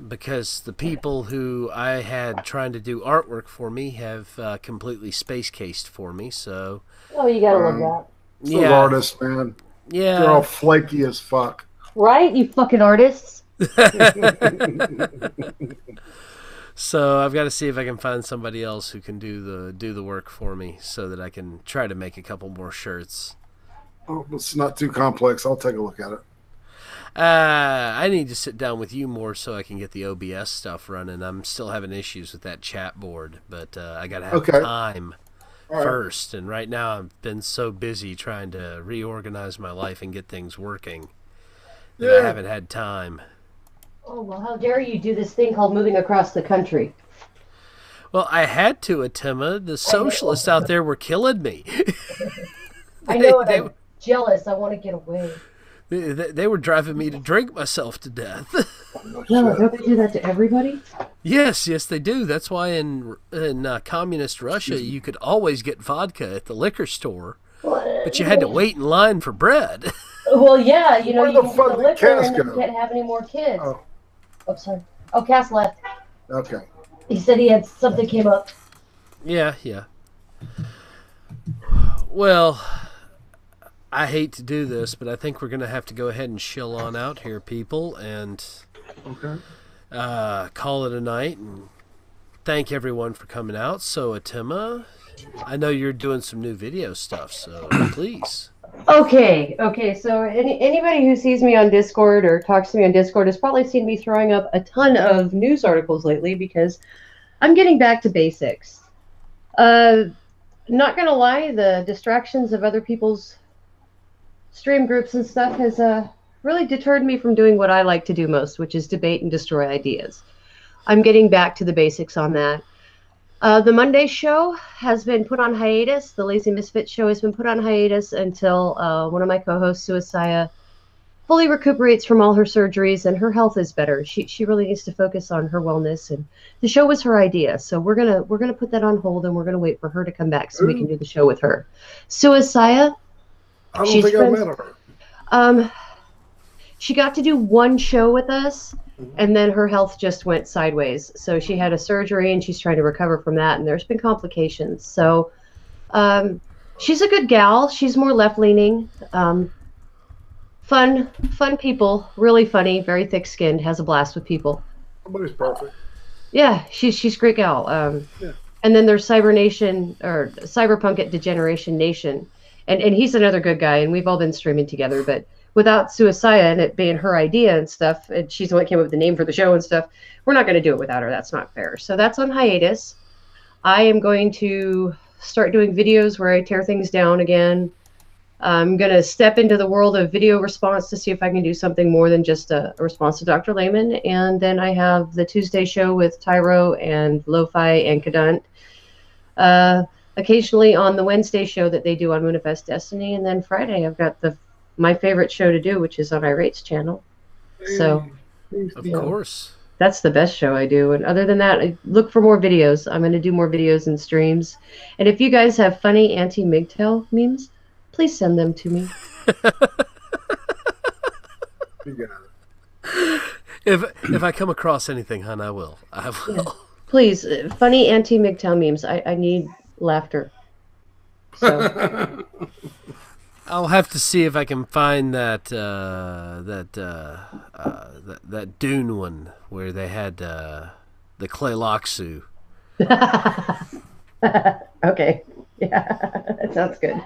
A: Because the people who I had trying to do artwork for me have completely space cased for me. So.
F: Oh, you gotta love that.
C: Those artists, man.
A: Yeah.
C: They're all flaky as fuck.
F: Right, you fucking artists.
A: So I've got to see if I can find somebody else who can do the work for me, so that I can try to make a couple more shirts.
C: Oh, it's not too complex. I'll take a look at it.
A: I need to sit down with you more so I can get the OBS stuff running. I'm still having issues with that chat board, but I got to have time first. And right now I've been so busy trying to reorganize my life and get things working that I haven't had time.
F: Oh, well, how dare you do this thing called moving across the country?
A: Well, I had to, Atema. The socialists out there were killing me.
F: I know, I'm jealous. I want to get away.
A: They were driving me to drink myself to death.
F: No, don't they do that to everybody?
A: Yes, they do. That's why in communist Russia you could always get vodka at the liquor store, but you had to wait in line for bread.
F: Well, yeah, you know,
C: Where
F: you
C: the
F: can
C: fuck
F: get the
C: did
F: liquor
C: Cass
F: and then
C: go?
F: you can't have any more kids.
C: Oh.
F: Oh, sorry. Oh, Cass left.
C: Okay.
F: He said he had something came up.
A: Yeah. Well, I hate to do this, but I think we're going to have to go ahead and chill on out here, people, and call it a night. And thank everyone for coming out. So, Atima, I know you're doing some new video stuff, so please.
F: Okay. So anybody who sees me on Discord or talks to me on Discord has probably seen me throwing up a ton of news articles lately because I'm getting back to basics. Not gonna lie, the distractions of other people's stream groups and stuff has really deterred me from doing what I like to do most, which is debate and destroy ideas. I'm getting back to the basics on that. The Monday show has been put on hiatus. The Lazy Misfit show has been put on hiatus until one of my co-hosts, Suicide, fully recuperates from all her surgeries and her health is better. She really needs to focus on her wellness, and the show was her idea. So we're gonna put that on hold, and we're gonna wait for her to come back so we can do the show with her. Suicide.
C: I don't think I met her.
F: She got to do one show with us, and then her health just went sideways. So she had a surgery, and she's trying to recover from that, and there's been complications. So she's a good gal. She's more left-leaning. Fun people, really funny, very thick-skinned, has a blast with people.
C: Nobody's perfect.
F: Yeah, she's a great gal.
C: Yeah.
F: And then there's Cyber Nation, or Cyberpunk at Degeneration Nation. And he's another good guy, and we've all been streaming together, but without Suicide and it being her idea and stuff, and she's the one that came up with the name for the show and stuff, we're not going to do it without her. That's not fair. So that's on hiatus. I am going to start doing videos where I tear things down again. I'm going to step into the world of video response to see if I can do something more than just a response to Dr. Lehman. And then I have the Tuesday show with Tyro and Lo-Fi and Kadant. Occasionally on the Wednesday show that they do on Moonifest Destiny. And then Friday I've got my favorite show to do, which is on Irate's channel. So,
A: of course.
F: That's the best show I do. And other than that, I look for more videos. I'm going to do more videos and streams. And if you guys have funny anti-MGTOW memes, please send them to me.
C: You got it.
A: If I come across anything, hon, I will.
F: Yeah. Please, funny anti-MGTOW memes. I need laughter. So.
A: I'll have to see if I can find that Dune one where they had the Clayloxu.
F: Okay, yeah, that sounds good.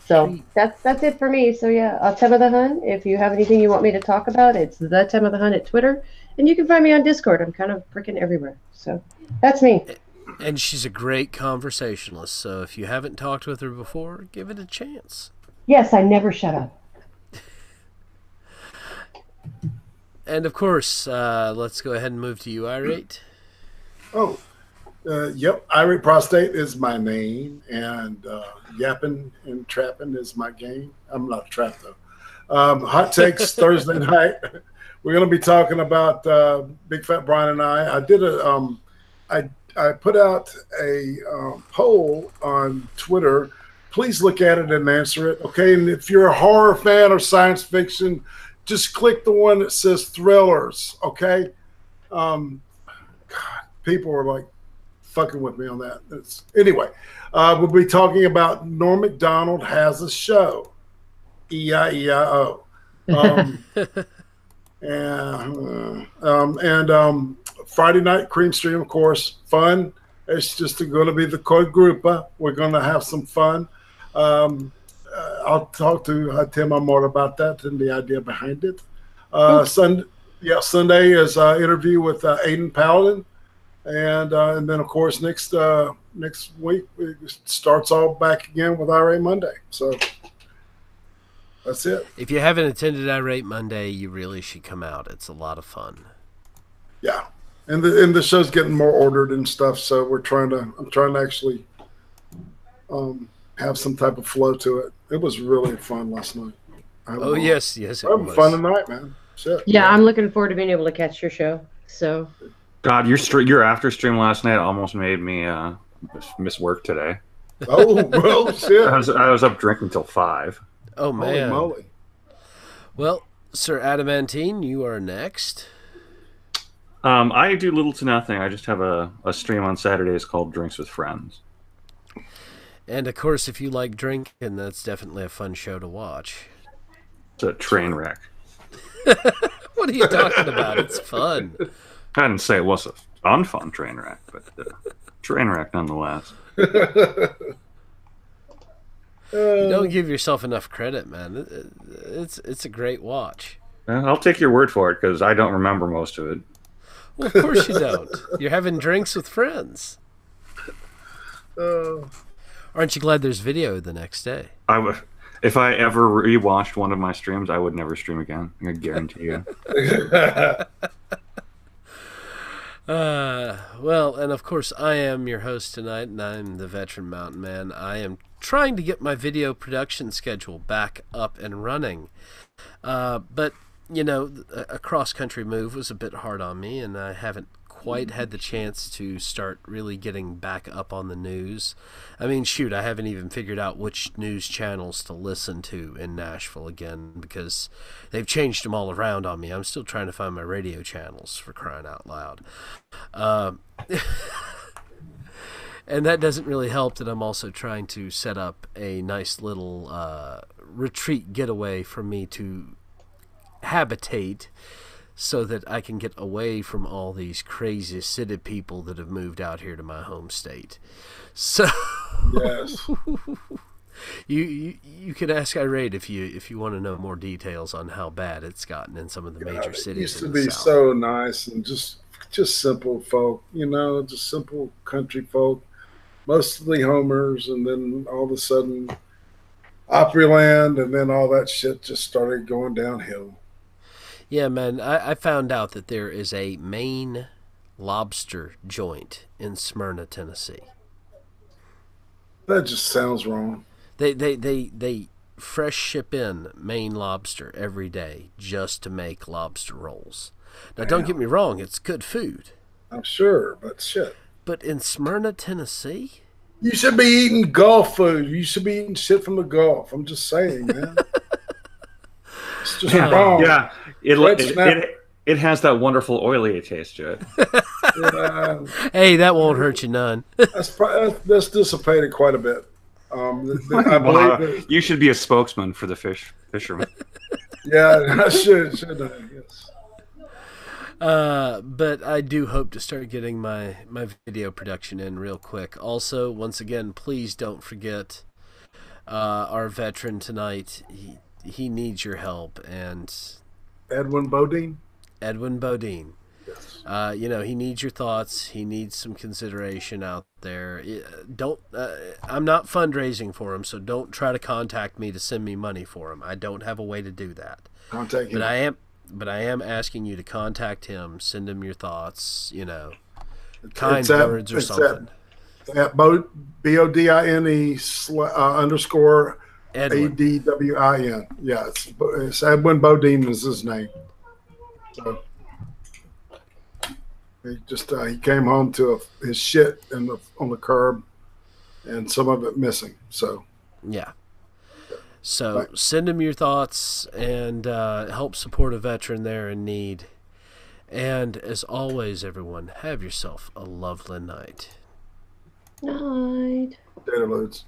F: So that's it for me. So yeah, Tem of the Hun. If you have anything you want me to talk about, it's the Tem of the Hun at Twitter, and you can find me on Discord. I'm kind of freaking everywhere. So that's me.
A: And she's a great conversationalist, so if you haven't talked with her before, give it a chance.
F: Yes, I never shut up.
A: And of course, let's go ahead and move to you, Irate.
C: Oh, yep. Irate Prostate is my name, and Yapping and Trapping is my game. I'm not trapped, though. Hot Takes Thursday night. We're going to be talking about Big Fat Brian and I. I did I put out a poll on Twitter. Please look at it and answer it, okay? And if you're a horror fan or science fiction, just click the one that says thrillers, okay? God, people are like fucking with me on that. Anyway, we'll be talking about Norm Macdonald Has a Show, E-I-E-I-O. And Friday night cream stream, of course, fun. It's just going to be the core group. We're going to have some fun. I'll talk to Tim more about that and the idea behind it. Sunday is interview with Aiden Paladin, and then of course next week it starts all back again with Irate Monday. So that's it.
A: If you haven't attended Irate Monday, you really should come out. It's a lot of fun.
C: Yeah, and the show's getting more ordered and stuff. So I'm trying to actually have some type of flow to it. It was really fun last night.
A: Oh, yes, it was.
C: Having fun tonight, man. Shit.
F: Yeah, I'm looking forward to being able to catch your show. So.
B: God, your after stream last night almost made me miss work today.
C: Oh, well, shit.
B: I was up drinking till 5.
A: Oh, man.
C: Holy moly.
A: Well, Sir Adamantine, you are next.
B: I do little to nothing. I just have a stream on Saturdays called Drinks with Friends.
A: And, of course, if you like drinking, that's definitely a fun show to watch.
B: It's a train wreck.
A: What are you talking about? It's fun.
B: I didn't say it was a fun train wreck, but train wreck nonetheless.
A: You don't give yourself enough credit, man. It's a great watch.
B: I'll take your word for it, because I don't remember most of it.
A: Well, of course you don't. You're having drinks with friends. Aren't you glad there's video the next day?
B: If I ever rewatched one of my streams, I would never stream again. I guarantee you.
A: Well, and of course, I am your host tonight, and I'm the Veteran Mountain Man. I am trying to get my video production schedule back up and running. But, you know, a cross-country move was a bit hard on me, and I haven't quite had the chance to start really getting back up on the news. I mean, shoot, I haven't even figured out which news channels to listen to in Nashville again, because they've changed them all around on me. I'm still trying to find my radio channels, for crying out loud. And that doesn't really help that I'm also trying to set up a nice little retreat getaway for me to habitate, so that I can get away from all these crazy city people that have moved out here to my home state. So
C: Yes.
A: you could ask Irate if you want to know more details on how bad it's gotten in some of the major cities.
C: It used to
A: in the
C: be
A: South.
C: so nice and just simple folk, you know, just simple country folk, mostly homers, and then all of a sudden Opryland, and then all that shit just started going downhill.
A: Yeah, man, I found out that there is a Maine lobster joint in Smyrna, Tennessee.
C: That just sounds wrong.
A: They fresh ship in Maine lobster every day just to make lobster rolls. Now, don't get me wrong, it's good food.
C: I'm sure, but shit.
A: But in Smyrna, Tennessee?
C: You should be eating Gulf food. You should be eating shit from the Gulf. I'm just saying, man. It's just wrong.
B: Yeah, it has that wonderful oily taste to it.
C: Yeah,
A: Hey, that won't hurt you none.
C: that's dissipated quite a bit. I believe that,
B: You should be a spokesman for the fishermen.
C: yeah, I should have, yes.
A: But I do hope to start getting my video production in real quick. Also, once again, please don't forget our veteran tonight. He needs your help, and
C: Edwin Bodine. Yes.
A: You know, he needs your thoughts. He needs some consideration out there. I'm not fundraising for him, so don't try to contact me to send me money for him. I don't have a way to do that.
C: Contact him.
A: But I am asking you to contact him, send him your thoughts, you know,
C: It's
A: words or something.
C: At BODINE _.
A: Edwin.
C: ADWIN. Yeah, it's Edwin Bodine is his name. So he came home to his shit on the curb, and some of it missing. So
A: yeah. So send him your thoughts and help support a veteran there in need. And as always, everyone, have yourself a lovely night.
F: Night.
C: Data loads.